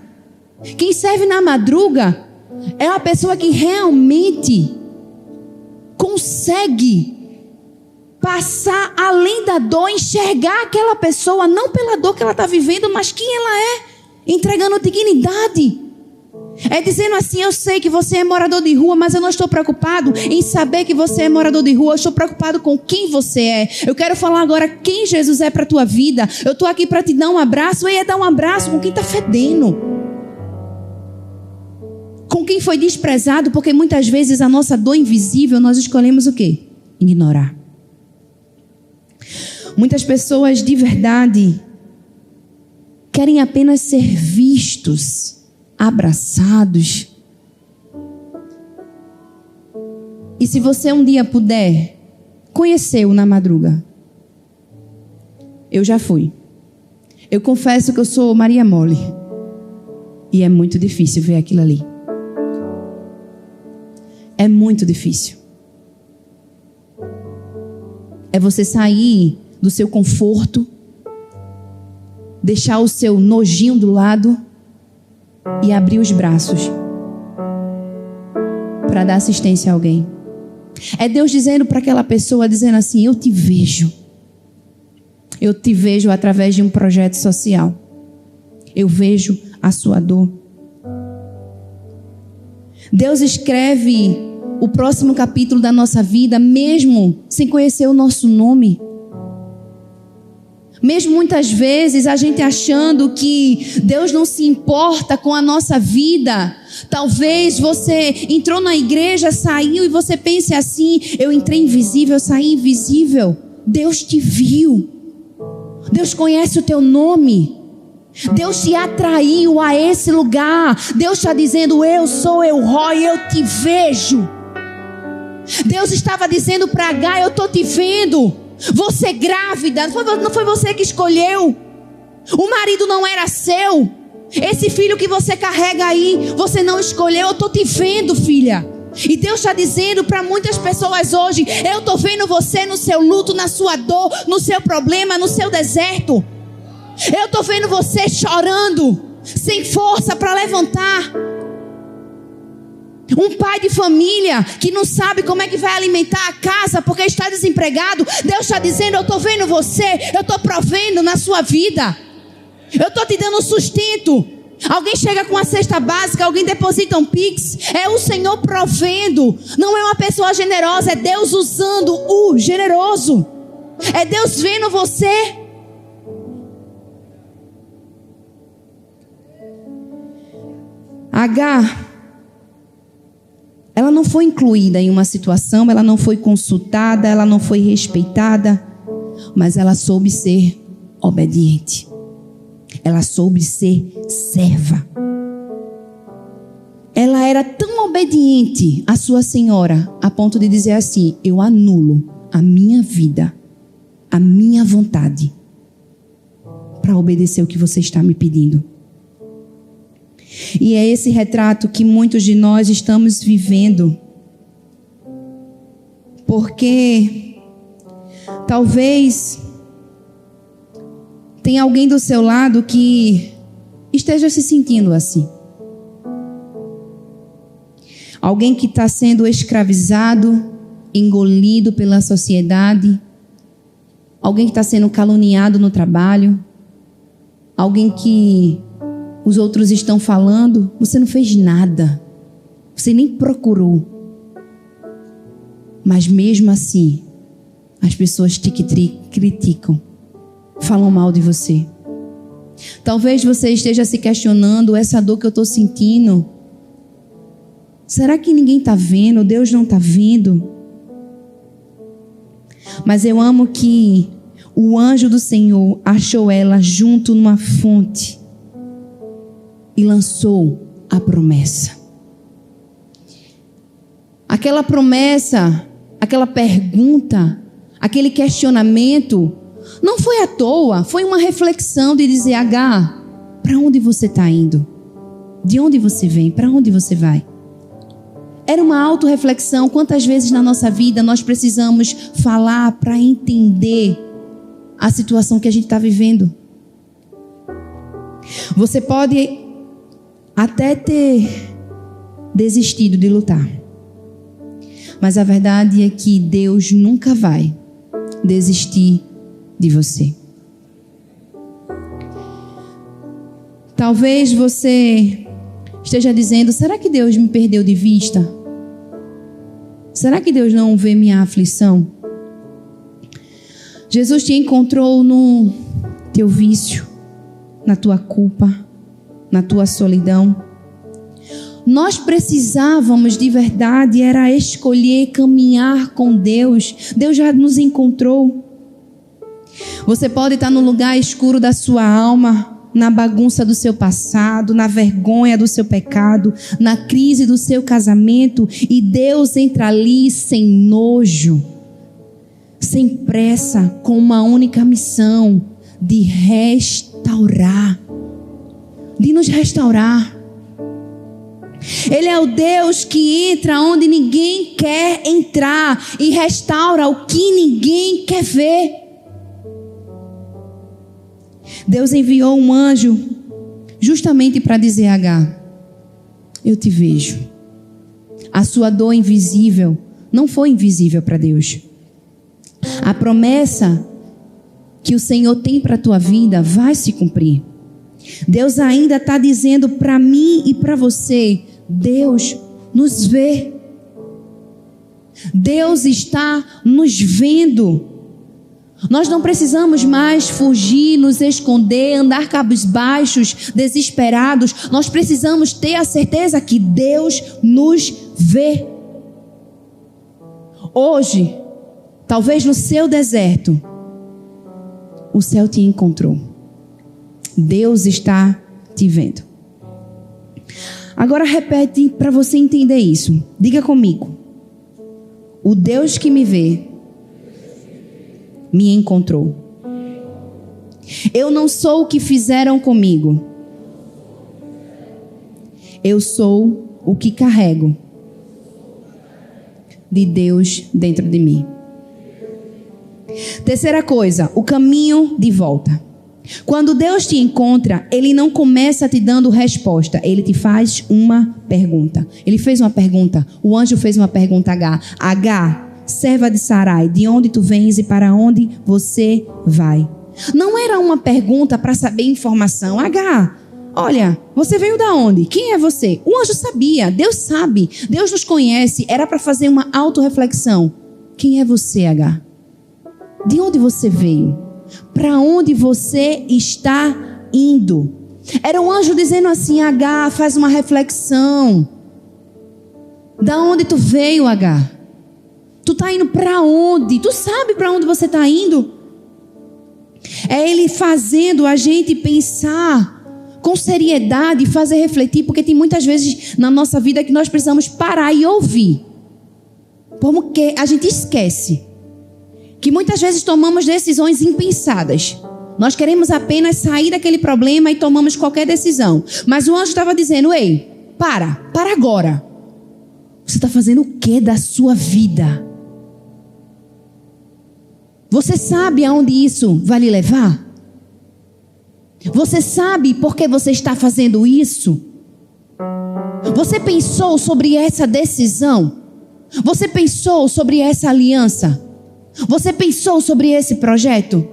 Quem serve na madruga é uma pessoa que realmente consegue passar além da dor, enxergar aquela pessoa, não pela dor que ela está vivendo, mas quem ela é, entregando dignidade. É dizendo assim: eu sei que você é morador de rua, mas eu não estou preocupado em saber que você é morador de rua. Eu estou preocupado com quem você é. Eu quero falar agora quem Jesus é para a tua vida. Eu estou aqui para te dar um abraço. E é dar um abraço com quem está fedendo, com quem foi desprezado, porque muitas vezes a nossa dor invisível nós escolhemos o quê? Ignorar. Muitas pessoas de verdade querem apenas ser vistos, abraçados. E se você um dia puder conhecer-o na madruga, eu já fui. Eu confesso que eu sou Maria Mole. E é muito difícil ver aquilo ali. É muito difícil. É você sair do seu conforto, deixar o seu nojinho do lado e abrir os braços para dar assistência a alguém. É Deus dizendo para aquela pessoa, dizendo assim: eu te vejo. Eu te vejo através de um projeto social. Eu vejo a sua dor. Deus escreve o próximo capítulo da nossa vida, mesmo sem conhecer o nosso nome. Mesmo muitas vezes a gente achando que Deus não se importa com a nossa vida. Talvez você entrou na igreja, saiu e você pense assim: eu entrei invisível, eu saí invisível. Deus te viu. Deus conhece o teu nome. Deus te atraiu a esse lugar. Deus está dizendo: eu sou El-Roi, eu te vejo. Deus estava dizendo para Agar: eu estou te vendo. Você grávida, não foi você que escolheu. O marido não era seu. Esse filho que você carrega aí, você não escolheu. Eu estou te vendo, filha. E Deus está dizendo para muitas pessoas hoje: eu estou vendo você no seu luto, na sua dor, no seu problema, no seu deserto. Eu estou vendo você chorando, sem força para levantar. Um pai de família que não sabe como é que vai alimentar a casa porque está desempregado. Deus está dizendo: eu estou vendo você, eu estou provendo na sua vida. Eu estou te dando sustento. Alguém chega com uma cesta básica, alguém deposita um Pix. É o Senhor provendo. Não é uma pessoa generosa, é Deus usando o generoso. É Deus vendo você. Agar, ela não foi incluída em uma situação, ela não foi consultada, ela não foi respeitada, mas ela soube ser obediente. Ela soube ser serva. Ela era tão obediente à sua senhora, a ponto de dizer assim: eu anulo a minha vida, a minha vontade, para obedecer o que você está me pedindo. E é esse retrato que muitos de nós estamos vivendo. Porque talvez tenha alguém do seu lado que esteja se sentindo assim. Alguém que está sendo escravizado, engolido pela sociedade. Alguém que está sendo caluniado no trabalho. Alguém que os outros estão falando: você não fez nada, você nem procurou. Mas mesmo assim, as pessoas te criticam, falam mal de você. Talvez você esteja se questionando: essa dor que eu estou sentindo, será que ninguém está vendo? Deus não está vendo? Mas eu amo que o anjo do Senhor achou ela junto numa fonte e lançou a promessa. Aquela promessa, aquela pergunta, aquele questionamento, não foi à toa, foi uma reflexão de dizer: Agar, para onde você está indo? De onde você vem? Para onde você vai? Era uma autorreflexão. Quantas vezes na nossa vida nós precisamos falar para entender a situação que a gente está vivendo? Você pode até ter desistido de lutar, mas a verdade é que Deus nunca vai desistir de você. Talvez você esteja dizendo: será que Deus me perdeu de vista? Será que Deus não vê minha aflição? Jesus te encontrou no teu vício, na tua culpa, na tua solidão. Nós precisávamos de verdade era escolher caminhar com Deus. Deus já nos encontrou. Você pode estar no lugar escuro da sua alma, na bagunça do seu passado, na vergonha do seu pecado, na crise do seu casamento, e Deus entra ali sem nojo, sem pressa, com uma única missão: de restaurar, de nos restaurar. Ele é o Deus que entra onde ninguém quer entrar e restaura o que ninguém quer ver. Deus enviou um anjo justamente para dizer a Agar: eu te vejo. A sua dor invisível não foi invisível para Deus. A promessa que o Senhor tem para a tua vida vai se cumprir. Deus ainda está dizendo para mim e para você: Deus nos vê. Deus está nos vendo. Nós não precisamos mais fugir, nos esconder, andar cabisbaixos, desesperados. Nós precisamos ter a certeza que Deus nos vê. Hoje, talvez no seu deserto, o céu te encontrou. Deus está te vendo. Agora repete para você entender isso. Diga comigo: o Deus que me vê me encontrou. Eu não sou o que fizeram comigo. Eu sou o que carrego de Deus dentro de mim. Terceira coisa, o caminho de volta. Quando Deus te encontra, Ele não começa te dando resposta. Ele te faz uma pergunta. Ele fez uma pergunta. O anjo fez uma pergunta a Agar: Agar, serva de Sarai, de onde tu vens e para onde você vai? Não era uma pergunta para saber informação. Agar, olha, você veio da onde? Quem é você? O anjo sabia, Deus sabe, Deus nos conhece. Era para fazer uma autorreflexão. Quem é você, Agar? De onde você veio? Para onde você está indo? Era um anjo dizendo assim: Agar, faz uma reflexão. Da onde tu veio, Agar? Tu está indo para onde? Tu sabe para onde você está indo? É Ele fazendo a gente pensar com seriedade, fazer refletir, porque tem muitas vezes na nossa vida que nós precisamos parar e ouvir. Porque a gente esquece que muitas vezes tomamos decisões impensadas. Nós queremos apenas sair daquele problema e tomamos qualquer decisão. Mas o anjo estava dizendo: ei, para agora. Você está fazendo o que da sua vida? Você sabe aonde isso vai lhe levar? Você sabe por que você está fazendo isso? Você pensou sobre essa decisão? Você pensou sobre essa aliança? Você pensou sobre esse projeto?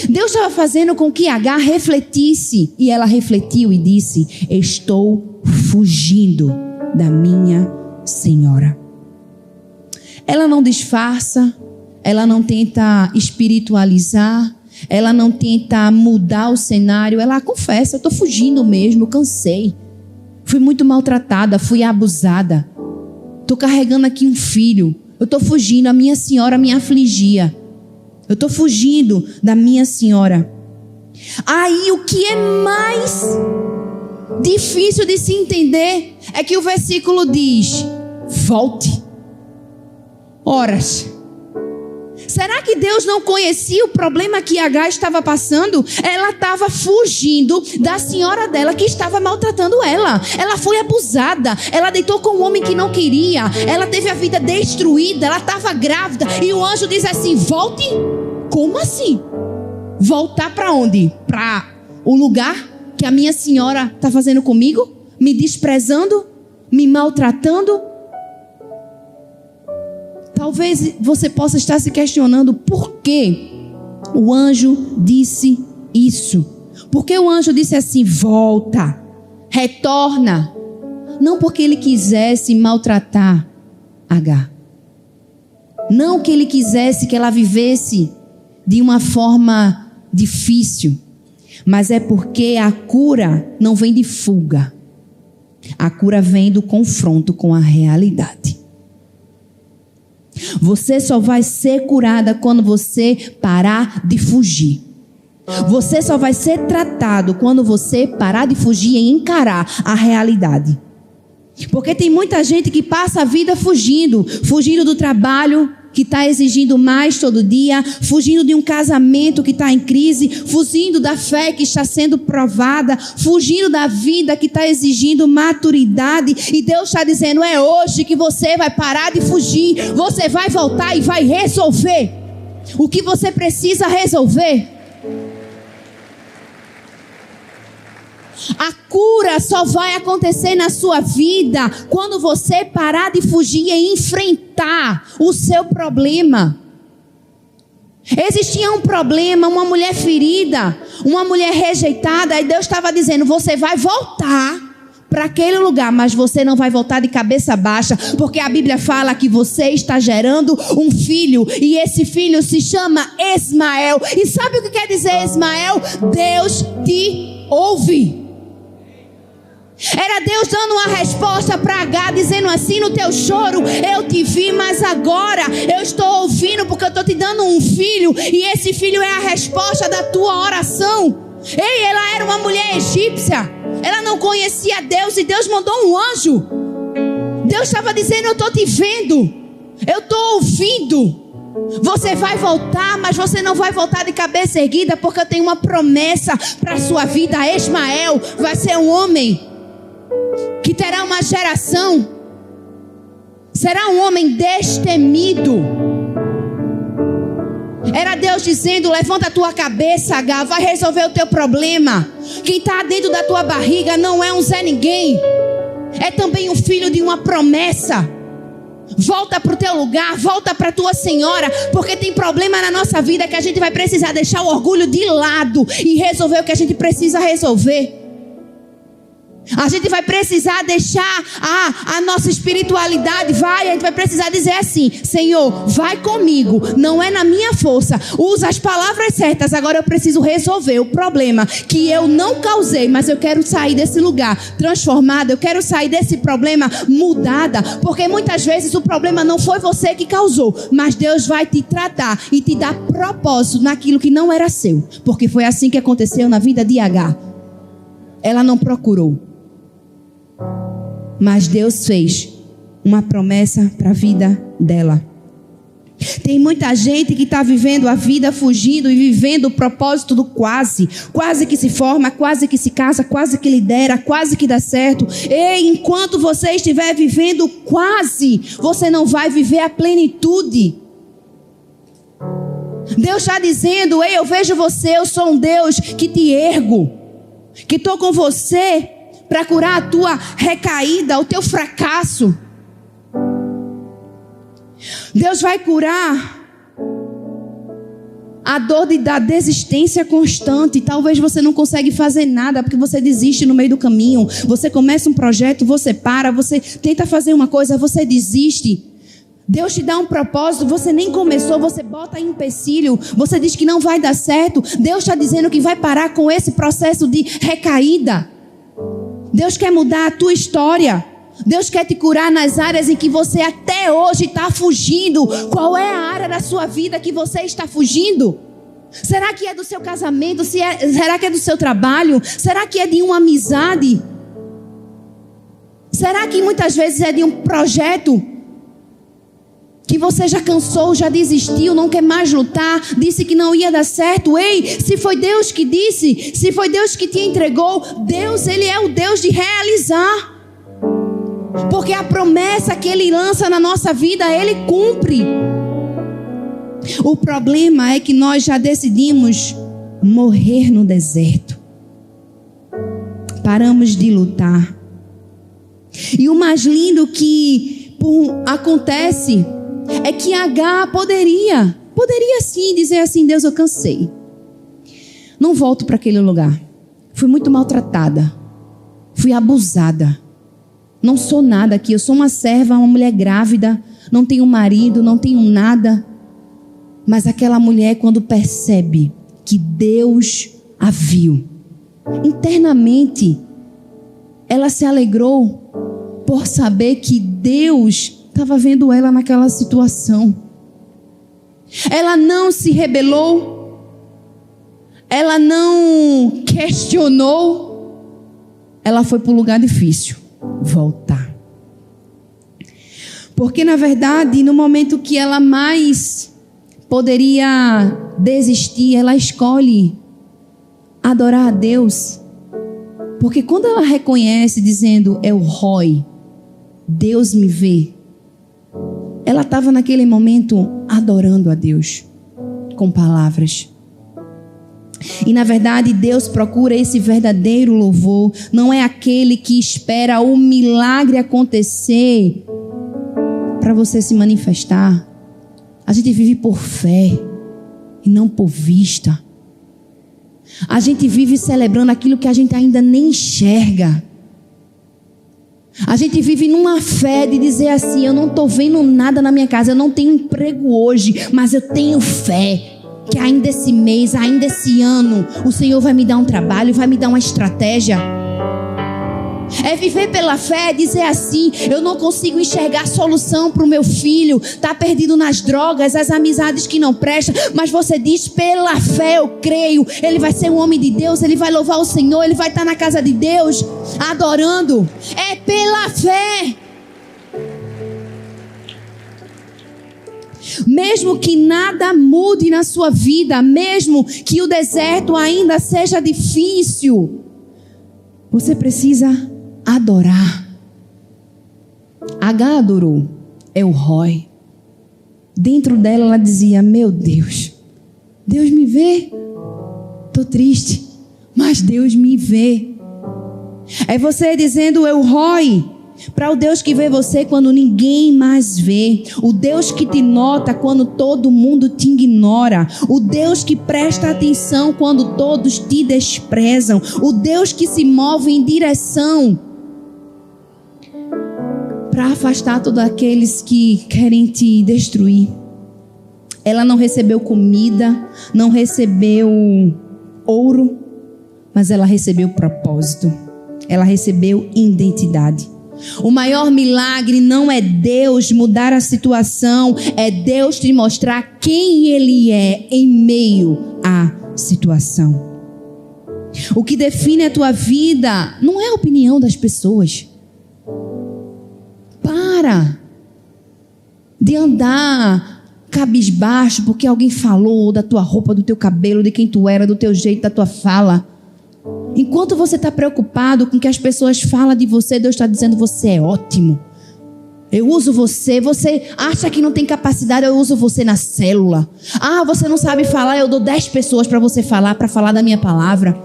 Deus estava fazendo com que Agar refletisse, e ela refletiu e disse: estou fugindo da minha senhora. Ela não disfarça, ela não tenta espiritualizar, ela não tenta mudar o cenário. Ela confessa: eu estou fugindo mesmo, cansei, fui muito maltratada, fui abusada, estou carregando aqui um filho, eu estou fugindo, a minha senhora me afligia, eu estou fugindo da minha senhora. Aí o que é mais difícil de se entender é que o versículo diz: volte. Horas. Será que Deus não conhecia o problema que Agar estava passando? Ela estava fugindo da senhora dela que estava maltratando ela. Ela foi abusada, ela deitou com um homem que não queria, ela teve a vida destruída, ela estava grávida, e o anjo diz assim: volte. Como assim? Voltar para onde? Para o lugar que a minha senhora está fazendo comigo? Me desprezando? Me maltratando? Talvez você possa estar se questionando por que o anjo disse isso. Por que o anjo disse assim: volta, retorna, não porque ele quisesse maltratar Agar. Não que ele quisesse que ela vivesse de uma forma difícil, mas é porque a cura não vem de fuga. A cura vem do confronto com a realidade. Você só vai ser curada quando você parar de fugir. Você só vai ser tratado quando você parar de fugir e encarar a realidade. Porque tem muita gente que passa a vida fugindo do trabalho que está exigindo mais todo dia, fugindo de um casamento que está em crise, fugindo da fé que está sendo provada, fugindo da vida que está exigindo maturidade. E Deus está dizendo: é hoje que você vai parar de fugir, você vai voltar e vai resolver o que você precisa resolver. A cura só vai acontecer na sua vida quando você parar de fugir e enfrentar o seu problema. Existia um problema, uma mulher ferida, uma mulher rejeitada, e Deus estava dizendo: você vai voltar para aquele lugar, mas você não vai voltar de cabeça baixa, porque a Bíblia fala que você está gerando um filho, e esse filho se chama Ismael. E sabe o que quer dizer Ismael? Deus te ouve. Era Deus dando uma resposta para Agar, dizendo assim: no teu choro eu te vi, mas agora eu estou ouvindo, porque eu estou te dando um filho, e esse filho é a resposta da tua oração. Ei, ela era uma mulher egípcia, ela não conhecia Deus, e Deus mandou um anjo. Deus estava dizendo: eu estou te vendo, eu estou ouvindo. Você vai voltar, mas você não vai voltar de cabeça erguida, porque eu tenho uma promessa para a sua vida. Ismael vai ser um homem que terá uma geração, será um homem destemido. Era Deus dizendo: levanta a tua cabeça, Agar, vai resolver o teu problema. Quem está dentro da tua barriga não é um Zé Ninguém, é também um filho de uma promessa. Volta para o teu lugar, volta para a tua senhora, porque tem problema na nossa vida que a gente vai precisar deixar o orgulho de lado e resolver o que a gente precisa resolver. A gente vai precisar deixar a nossa espiritualidade, a gente vai precisar dizer assim: Senhor, vai comigo, não é na minha força, usa as palavras certas, agora eu preciso resolver o problema que eu não causei, mas eu quero sair desse lugar transformada, eu quero sair desse problema mudada, porque muitas vezes o problema não foi você que causou, mas Deus vai te tratar e te dar propósito naquilo que não era seu, porque foi assim que aconteceu na vida de Agar. Ela não procurou, mas Deus fez uma promessa para a vida dela. Tem muita gente que está vivendo a vida fugindo e vivendo o propósito do quase. Quase que se forma, quase que se casa, quase que lidera, quase que dá certo. E enquanto você estiver vivendo quase, você não vai viver a plenitude. Deus está dizendo: ei, eu vejo você, eu sou um Deus que te ergo, que estou com você para curar a tua recaída, o teu fracasso. Deus vai curar a dor da desistência constante. Talvez você não consegue fazer nada porque você desiste no meio do caminho. Você começa um projeto, você para, você tenta fazer uma coisa, você desiste. Deus te dá um propósito, você nem começou, você bota empecilho, você diz que não vai dar certo. Deus está dizendo que vai parar com esse processo de recaída. Deus quer mudar a tua história. Deus quer te curar nas áreas em que você até hoje está fugindo. Qual é a área da sua vida que você está fugindo? Será que é do seu casamento? Será que é do seu trabalho? Será que é de uma amizade? Será que muitas vezes é de um projeto que você já cansou, já desistiu, não quer mais lutar, disse que não ia dar certo? Ei, se foi Deus que disse, se foi Deus que te entregou, Deus, Ele é o Deus de realizar. Porque a promessa que Ele lança na nossa vida, Ele cumpre. O problema é que nós já decidimos morrer no deserto. Paramos de lutar. E o mais lindo que acontece é que Agar poderia sim dizer assim: Deus, eu cansei, não volto para aquele lugar, fui muito maltratada, fui abusada, Não sou nada aqui, eu sou uma serva, uma mulher grávida, não tenho marido, não tenho nada. Mas aquela mulher, quando percebe que Deus a viu, internamente, ela se alegrou por saber que Deus estava vendo ela naquela situação. Ela não se rebelou, ela não questionou, ela foi para o lugar difícil, voltar. Porque na verdade, no momento que ela mais poderia desistir, ela escolhe adorar a Deus. Porque quando ela reconhece dizendo, El Roi, Deus me vê, ela estava naquele momento adorando a Deus com palavras. E na verdade Deus procura esse verdadeiro louvor. Não é aquele que espera o milagre acontecer para você se manifestar. A gente vive por fé e não por vista. A gente vive celebrando aquilo que a gente ainda nem enxerga. A gente vive numa fé de dizer assim, eu não estou vendo nada na minha casa, eu não tenho emprego hoje, mas eu tenho fé que ainda esse mês, ainda esse ano, o Senhor vai me dar um trabalho, vai me dar uma estratégia. É viver pela fé, dizer assim, eu não consigo enxergar solução para o meu filho, está perdido nas drogas, as amizades que não prestam, mas você diz, pela fé eu creio, ele vai ser um homem de Deus, ele vai louvar o Senhor, ele vai estar na casa de Deus, adorando. É pela fé. Mesmo que nada mude na sua vida, mesmo que o deserto ainda seja difícil, você precisa adorar. Agar adorou El Roi. Dentro dela ela dizia, meu Deus, Deus me vê, estou triste, mas Deus me vê. É você dizendo El Roi para o Deus que vê você quando ninguém mais vê, o Deus que te nota quando todo mundo te ignora, o Deus que presta atenção quando todos te desprezam, o Deus que se move em direção para afastar todos aqueles que querem te destruir. Ela não recebeu comida, não recebeu ouro, mas ela recebeu propósito, ela recebeu identidade. O maior milagre não é Deus mudar a situação, é Deus te mostrar quem Ele é em meio à situação. O que define a tua vida não é a opinião das pessoas. Para de andar cabisbaixo porque alguém falou da tua roupa, do teu cabelo, de quem tu era, do teu jeito, da tua fala. Enquanto você está preocupado com o que as pessoas falam de você, Deus está dizendo, você é ótimo. Eu uso você, você acha que não tem capacidade, eu uso você na célula. Ah, você não sabe falar, eu dou 10 pessoas para você falar, para falar da minha palavra.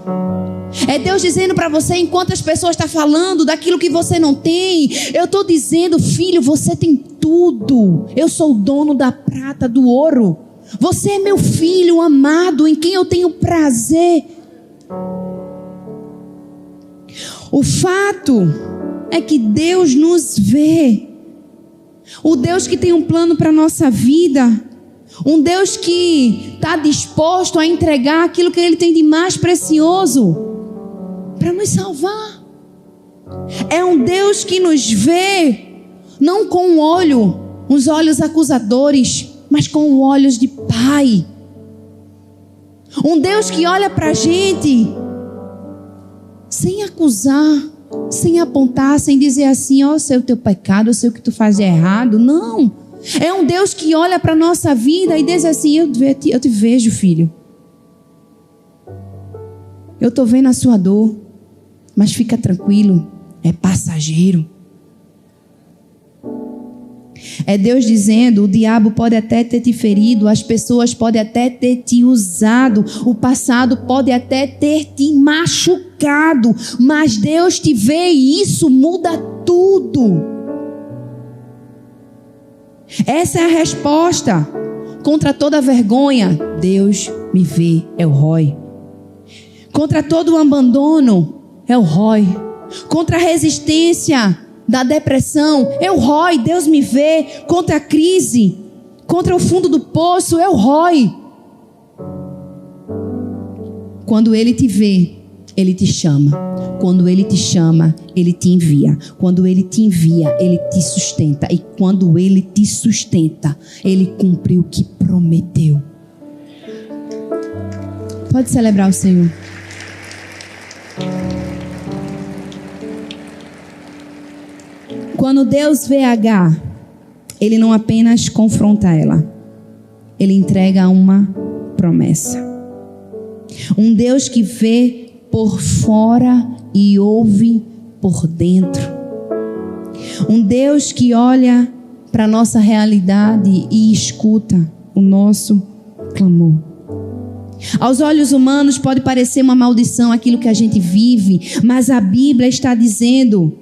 É Deus dizendo para você, enquanto as pessoas estão falando daquilo que você não tem, eu estou dizendo, filho, você tem tudo. Eu sou o dono da prata, do ouro. Você é meu filho amado, em quem eu tenho prazer. O fato é que Deus nos vê. O Deus que tem um plano para a nossa vida. Um Deus que está disposto a entregar aquilo que Ele tem de mais precioso para nos salvar. É um Deus que nos vê, não com os olhos acusadores, mas com olhos de Pai. Um Deus que olha para a gente sem acusar, sem apontar, sem dizer assim, ó, eu sei o teu pecado, eu sei o que tu faz de errado. Não. É um Deus que olha para a nossa vida e diz assim, eu te vejo, filho. Eu estou vendo a sua dor, mas fica tranquilo, é passageiro. É Deus dizendo, o diabo pode até ter te ferido, as pessoas podem até ter te usado, o passado pode até ter te machucado, mas Deus te vê e isso muda tudo. Essa é a resposta contra toda vergonha. Deus me vê, El Roi. Contra todo o abandono, El Roi. Contra a resistência, da depressão, Elrói, Deus me vê. Contra a crise, contra o fundo do poço, Elrói. Quando Ele te vê, Ele te chama. Quando Ele te chama, Ele te envia. Quando Ele te envia, Ele te sustenta. E quando Ele te sustenta, Ele cumpre o que prometeu. Pode celebrar o Senhor. Quando Deus vê Agar, Ele não apenas confronta ela, Ele entrega uma promessa. Um Deus que vê por fora e ouve por dentro. Um Deus que olha para a nossa realidade e escuta o nosso clamor. Aos olhos humanos pode parecer uma maldição aquilo que a gente vive, mas a Bíblia está dizendo,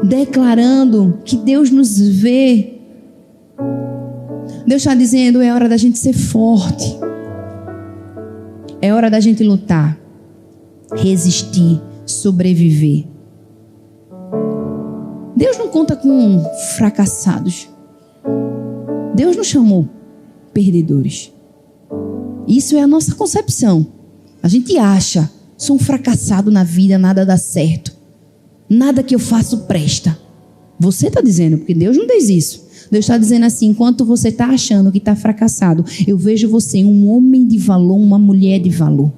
declarando que Deus nos vê. Deus está dizendo, é hora da gente ser forte. É hora da gente lutar, resistir, sobreviver. Deus não conta com fracassados. Deus não chamou perdedores. Isso é a nossa concepção. A gente acha, sou um fracassado na vida, nada dá certo. Nada que eu faço presta. Você está dizendo, porque Deus não diz isso. Deus está dizendo assim, enquanto você está achando que está fracassado, eu vejo você um homem de valor, uma mulher de valor.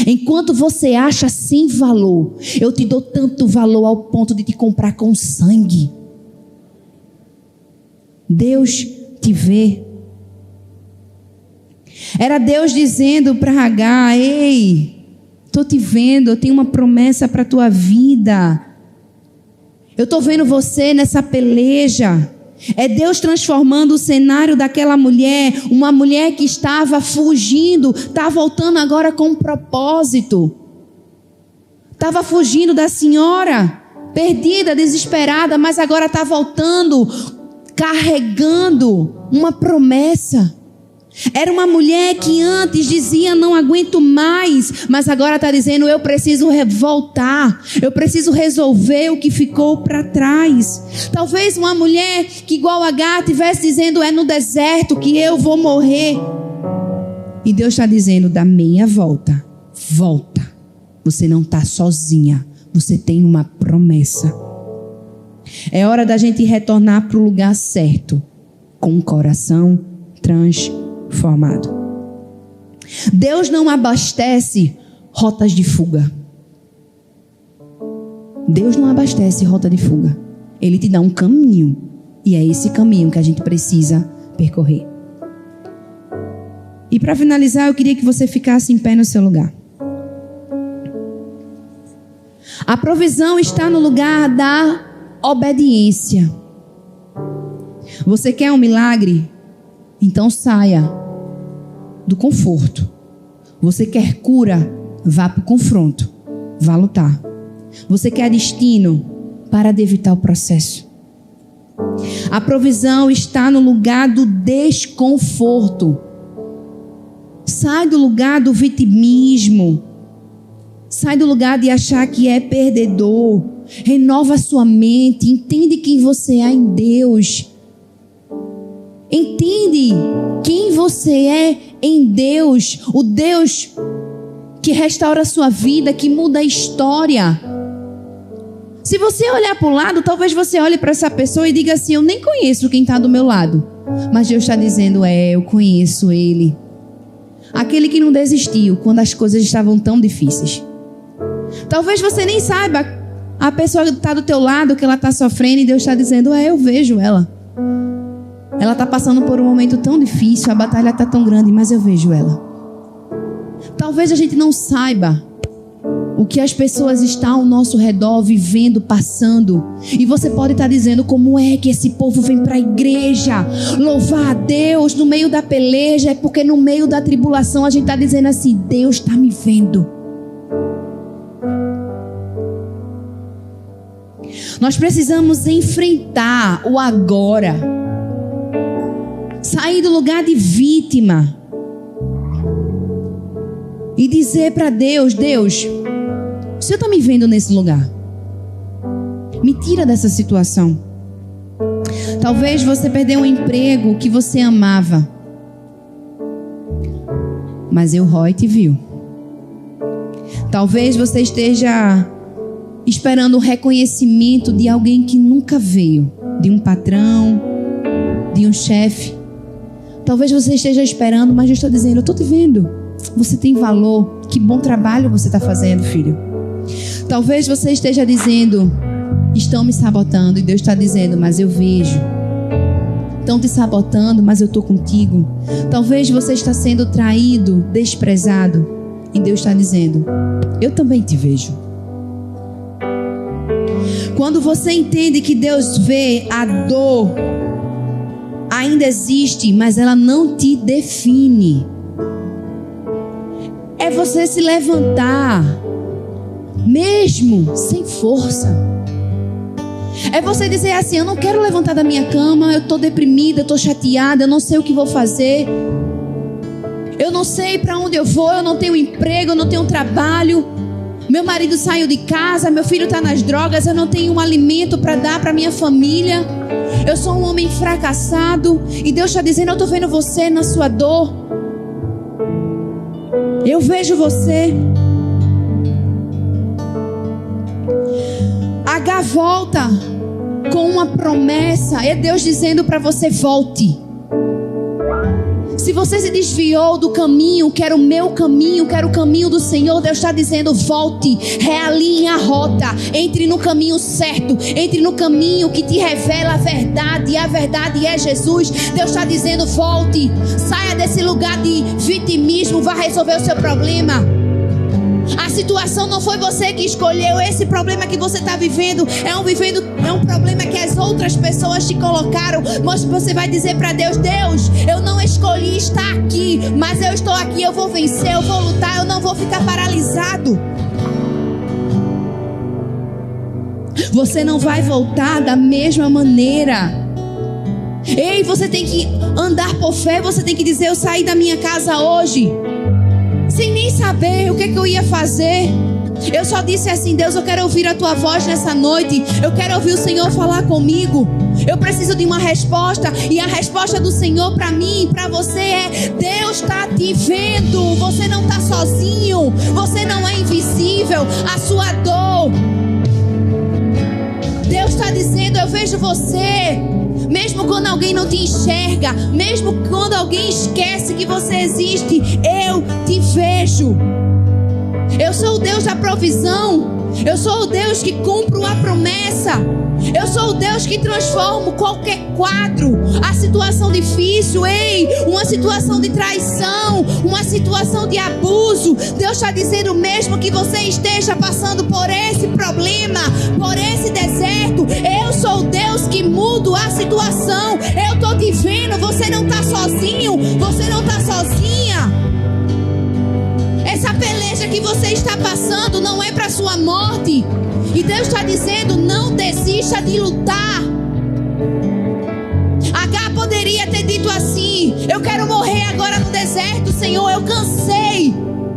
Enquanto você acha sem valor, eu te dou tanto valor ao ponto de te comprar com sangue. Deus te vê. Era Deus dizendo para Agar, ei, estou te vendo, eu tenho uma promessa para a tua vida. Eu estou vendo você nessa peleja. É Deus transformando o cenário daquela mulher, uma mulher que estava fugindo, está voltando agora com um propósito. Estava fugindo da senhora, perdida, desesperada, mas agora está voltando, carregando uma promessa. Era uma mulher que antes dizia, não aguento mais, mas agora está dizendo, eu preciso voltar, eu preciso resolver o que ficou para trás. Talvez uma mulher que igual a Agar estivesse dizendo, é no deserto que eu vou morrer. E Deus está dizendo, dá meia volta, volta. Você não está sozinha, você tem uma promessa. É hora da gente retornar para o lugar certo, com o coração transformado. Deus não abastece rotas de fuga. Deus não abastece rota de fuga. Ele te dá um caminho. E é esse caminho que a gente precisa percorrer. E para finalizar, eu queria que você ficasse em pé no seu lugar. A provisão está no lugar da obediência. Você quer um milagre? Então saia do conforto. Você quer cura? Vá para o confronto. Vá lutar. Você quer destino? Para de evitar o processo. A provisão está no lugar do desconforto. Sai do lugar do vitimismo. Sai do lugar de achar que é perdedor. Renova a sua mente. Entende quem você é em Deus. Entende quem você é em Deus. O Deus que restaura a sua vida, que muda a história. Se você olhar para o lado, talvez você olhe para essa pessoa e diga assim, eu nem conheço quem está do meu lado. Mas Deus está dizendo, eu conheço ele. Aquele que não desistiu quando as coisas estavam tão difíceis. Talvez você nem saiba a pessoa que está do teu lado, que ela está sofrendo, e Deus está dizendo, eu vejo ela. Ela está passando por um momento tão difícil, a batalha está tão grande, mas eu vejo ela. Talvez a gente não saiba o que as pessoas estão ao nosso redor vivendo, passando. E você pode estar dizendo, como é que esse povo vem para a igreja louvar a Deus no meio da peleja? É porque no meio da tribulação a gente está dizendo assim, Deus está me vendo. Nós precisamos enfrentar o agora. Sair do lugar de vítima. E dizer para Deus, Deus, o Senhor está me vendo nesse lugar. Me tira dessa situação. Talvez você perdeu um emprego que você amava, mas o ROI te viu. Talvez você esteja esperando o reconhecimento de alguém que nunca veio, de um patrão, de um chefe. Talvez você esteja esperando, mas Deus está dizendo: eu estou te vendo. Você tem valor. Que bom trabalho você está fazendo, filho. Talvez você esteja dizendo: estão me sabotando. E Deus está dizendo: mas eu vejo. Estão te sabotando, mas eu estou contigo. Talvez você está sendo traído, desprezado. E Deus está dizendo: eu também te vejo. Quando você entende que Deus vê, a dor ainda existe, mas ela não te define. É você se levantar, mesmo sem força. É você dizer assim: eu não quero levantar da minha cama, eu estou deprimida, eu estou chateada, eu não sei o que vou fazer. Eu não sei para onde eu vou, eu não tenho emprego, eu não tenho trabalho. Meu marido saiu de casa, meu filho está nas drogas, eu não tenho um alimento para dar para minha família. Eu sou um homem fracassado. E Deus está dizendo: eu estou vendo você na sua dor. Eu vejo você. H volta com uma promessa. É Deus dizendo para você: volte. Se você se desviou do caminho, quero o meu caminho, quero o caminho do Senhor, Deus está dizendo: volte, realinhe a rota, entre no caminho certo, entre no caminho que te revela a verdade, e a verdade é Jesus. Deus está dizendo: volte, saia desse lugar de vitimismo, vá resolver o seu problema. A situação não foi você que escolheu. Esse problema que você está vivendo é um problema que as outras pessoas te colocaram. Mas você vai dizer para Deus: Deus, eu não escolhi estar aqui, mas eu estou aqui, eu vou vencer, eu vou lutar, eu não vou ficar paralisado. Você não vai voltar da mesma maneira. Ei, você tem que andar por fé. Você tem que dizer: eu saí da minha casa hoje sem nem saber o que eu ia fazer. Eu só disse assim: Deus, eu quero ouvir a tua voz nessa noite. Eu quero ouvir o Senhor falar comigo. Eu preciso de uma resposta. E a resposta do Senhor para mim e para você é: Deus está te vendo. Você não está sozinho. Você não é invisível. A sua dor, Deus está dizendo: eu vejo você. Mesmo quando alguém não te enxerga, mesmo quando alguém esquece que você existe, eu te vejo. Eu sou o Deus da provisão. Eu sou o Deus que cumpro a promessa. Eu sou o Deus que transformo qualquer quadro. A situação difícil, uma situação de traição, uma situação de abuso. Deus está dizendo: mesmo que você esteja passando por esse problema, por esse deserto, eu sou o Deus que mudo a situação. Eu estou te vendo. Você não está sozinho. Você não está sozinha. Essa peleja que você está passando não é para sua morte. E Deus está dizendo: não desista de lutar. H poderia ter dito assim: eu quero morrer agora no deserto, Senhor, eu cansei.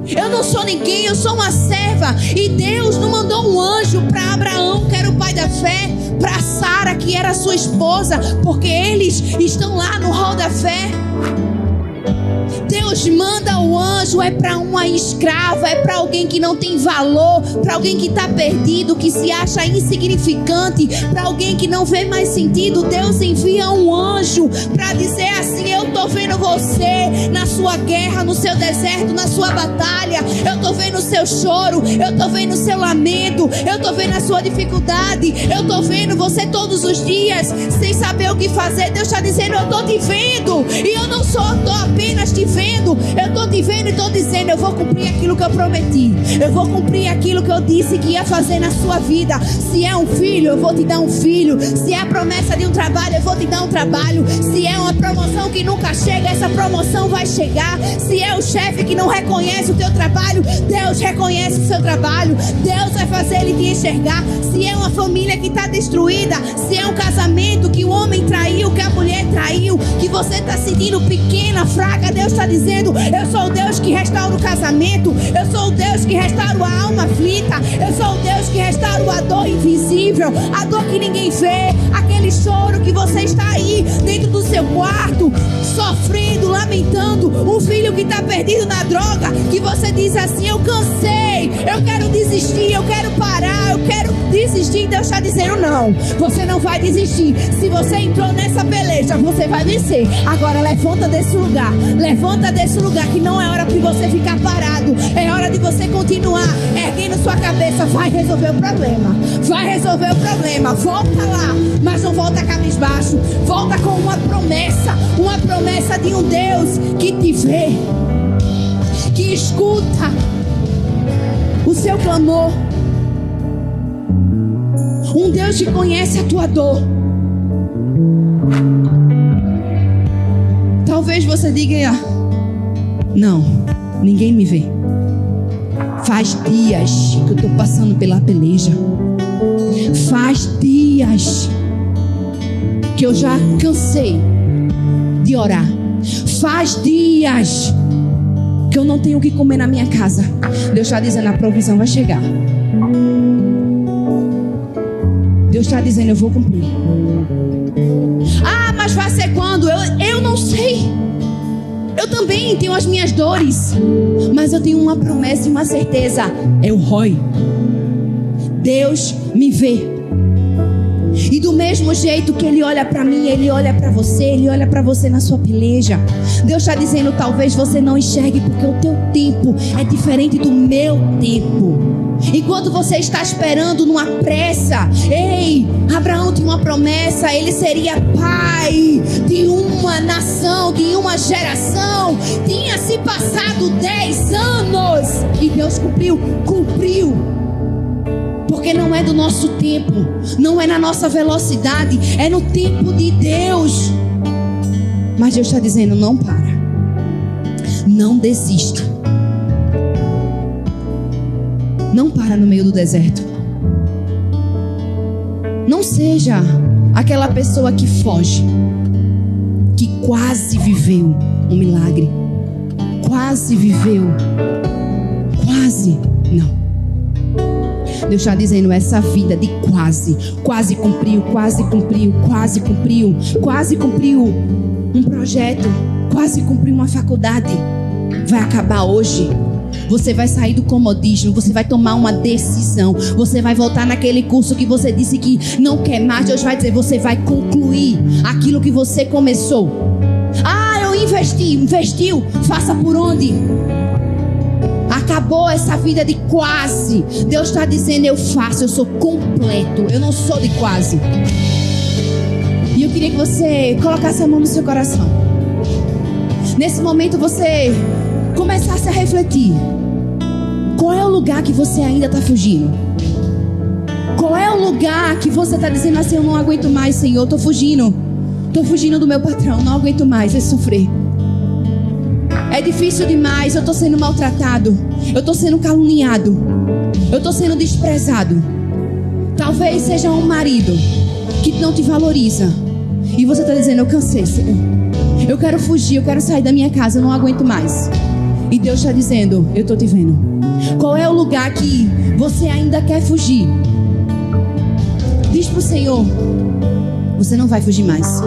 Eu não sou ninguém, eu sou uma serva. E Deus não mandou um anjo para Abraão, que era o pai da fé, para Sara, que era sua esposa, porque eles estão lá no hall da fé. Deus manda o anjo é para uma escrava, é para alguém que não tem valor, para alguém que está perdido, que se acha insignificante, para alguém que não vê mais sentido. Deus envia um anjo para dizer assim: eu estou vendo você na sua guerra, no seu deserto, na sua batalha. Eu estou vendo o seu choro, eu estou vendo o seu lamento, eu estou vendo a sua dificuldade, eu estou vendo você todos os dias sem saber o que fazer. Deus está dizendo: eu estou te vendo, e eu não só estou apenas te vendo, eu estou te vendo e estou dizendo: eu vou cumprir aquilo que eu prometi, eu vou cumprir aquilo que eu disse que ia fazer na sua vida. Se é um filho, eu vou te dar um filho. Se é a promessa de um trabalho, eu vou te dar um trabalho. Se é uma promoção que nunca chega, chega, essa promoção vai chegar. Se é o chefe que não reconhece o teu trabalho, Deus reconhece o seu trabalho. Deus vai fazer ele te enxergar. Se é uma família que está destruída, se é um casamento que o homem traiu, que a mulher traiu, que você está sentindo pequena, fraca, Deus está dizendo: eu sou o Deus que restaura o casamento. Eu sou o Deus que restaura a alma aflita. Eu sou o Deus que restaura a dor invisível, a dor que ninguém vê, aquele choro que você está aí dentro do seu quarto, sofrendo, lamentando, um filho que está perdido na droga, que você diz assim: eu cansei, eu quero desistir, eu quero parar, eu quero desistir. Deus está dizendo: não, você não vai desistir. Se você entrou nessa peleja, você vai vencer. Agora levanta desse lugar, que não é hora de você ficar parado, é hora de você continuar erguendo sua cabeça. Vai resolver o problema, volta lá, mas não volta cabisbaixo, volta com uma promessa de um Deus que te vê, que escuta o seu clamor, um Deus que conhece a tua dor. Talvez você diga: não, ninguém me vê. Faz dias que eu estou passando pela peleja. Faz dias que eu já cansei de orar. Faz dias que eu não tenho o que comer na minha casa. Deus está dizendo: a provisão vai chegar. Deus está dizendo: eu vou cumprir. Ah, mas vai ser quando? Eu não sei. Eu também tenho as minhas dores, mas eu tenho uma promessa e uma certeza: é o ROI. Deus me vê. E do mesmo jeito que Ele olha para mim, Ele olha para você, Ele olha para você na sua peleja. Deus está dizendo: talvez você não enxergue, porque o teu tempo é diferente do meu tempo. Enquanto você está esperando numa pressa, ei, Abraão tinha uma promessa: ele seria pai de uma nação, de uma geração. Tinha se passado 10 anos e Deus cumpriu. Porque não é do nosso tempo, não é na nossa velocidade, é no tempo de Deus. Mas Deus está dizendo: não para, não desista, não para no meio do deserto. Não seja aquela pessoa que foge, que quase viveu um milagre, quase viveu, quase, não. Deus está dizendo: essa vida de quase cumpriu um projeto, quase cumpriu uma faculdade, vai acabar hoje. Você vai sair do comodismo, você vai tomar uma decisão, você vai voltar naquele curso que você disse que não quer mais. Deus vai dizer: você vai concluir aquilo que você começou. Ah, eu investiu, faça por onde? Acabou essa vida de quase. Deus está dizendo: eu faço, eu sou completo, eu não sou de quase. E eu queria que você colocasse a mão no seu coração. Nesse momento você começasse a refletir: qual é o lugar que você ainda está fugindo? Qual é o lugar que você está dizendo assim: eu não aguento mais, Senhor, estou fugindo do meu patrão, não aguento mais sofrer. É difícil demais, eu estou sendo maltratado, eu estou sendo caluniado, eu estou sendo desprezado. Talvez seja um marido que não te valoriza e você está dizendo: eu cansei, Senhor, eu quero fugir, eu quero sair da minha casa, eu não aguento mais. E Deus está dizendo: eu estou te vendo. Qual é o lugar que você ainda quer fugir? Diz para o Senhor: você não vai fugir mais.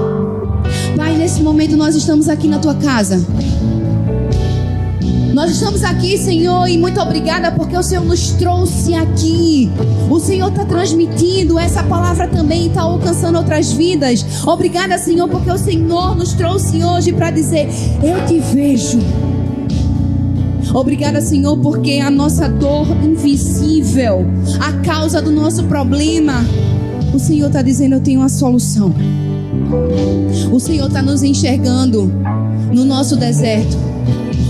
Pai, nesse momento nós estamos aqui na tua casa. Nós estamos aqui, Senhor, e muito obrigada porque o Senhor nos trouxe aqui. O Senhor está transmitindo essa palavra também e está alcançando outras vidas. Obrigada, Senhor, porque o Senhor nos trouxe hoje para dizer: eu te vejo. Obrigada, Senhor, porque a nossa dor invisível, a causa do nosso problema, o Senhor está dizendo: eu tenho a solução. O Senhor está nos enxergando no nosso deserto.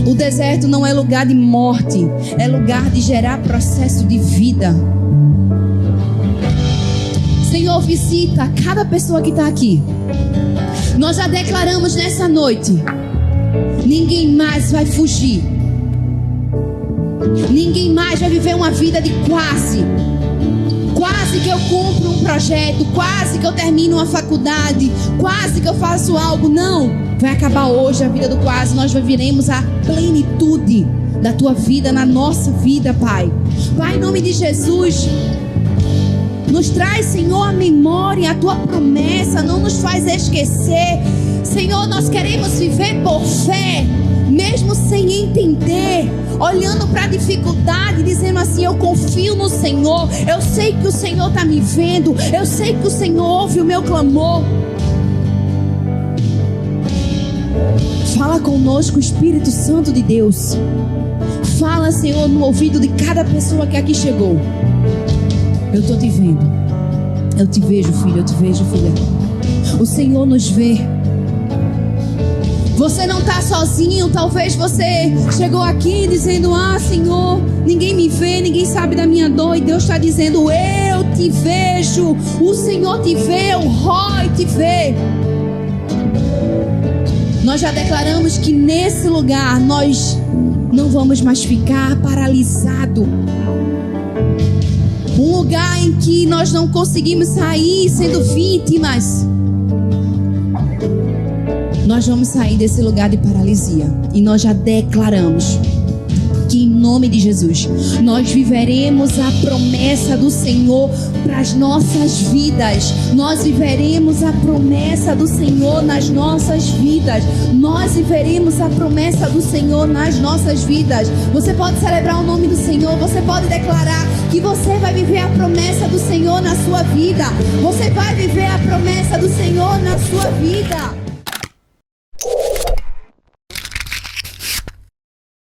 O deserto não é lugar de morte, é lugar de gerar processo de vida. Senhor, visita cada pessoa que está aqui. Nós já declaramos nessa noite Ninguém mais vai fugir. Ninguém mais vai viver uma vida de quase. Quase que eu cumpro um projeto, quase que eu termino uma faculdade, quase que eu faço algo. Não, vai acabar hoje a vida do quase. Nós viveremos a plenitude da tua vida na nossa vida, Pai. Pai, em nome de Jesus, nos traz, Senhor, a memória, a tua promessa, não nos faz esquecer. Senhor, nós queremos viver por fé, mesmo sem entender, olhando para a dificuldade, dizendo assim: eu confio no Senhor, eu sei que o Senhor está me vendo, eu sei que o Senhor ouve o meu clamor. Fala conosco, Espírito Santo de Deus. Fala, Senhor, no ouvido de cada pessoa que aqui chegou. Eu estou te vendo. Eu te vejo, filho, eu te vejo, filha. O Senhor nos vê. Você não está sozinho. Talvez você chegou aqui dizendo: ah, Senhor, ninguém me vê, ninguém sabe da minha dor. E Deus está dizendo: eu te vejo. O Senhor te vê, o Rói te vê. Nós já declaramos que nesse lugar nós não vamos mais ficar paralisados. Um lugar em que nós não conseguimos sair sendo vítimas. Nós vamos sair desse lugar de paralisia. E nós já declaramos que em nome de Jesus nós viveremos a promessa do Senhor para as nossas vidas. Nós viveremos a promessa do Senhor nas nossas vidas. Nós viveremos a promessa do Senhor nas nossas vidas. Você pode celebrar o nome do Senhor. Você pode declarar que você vai viver a promessa do Senhor na sua vida. Você vai viver a promessa do Senhor na sua vida.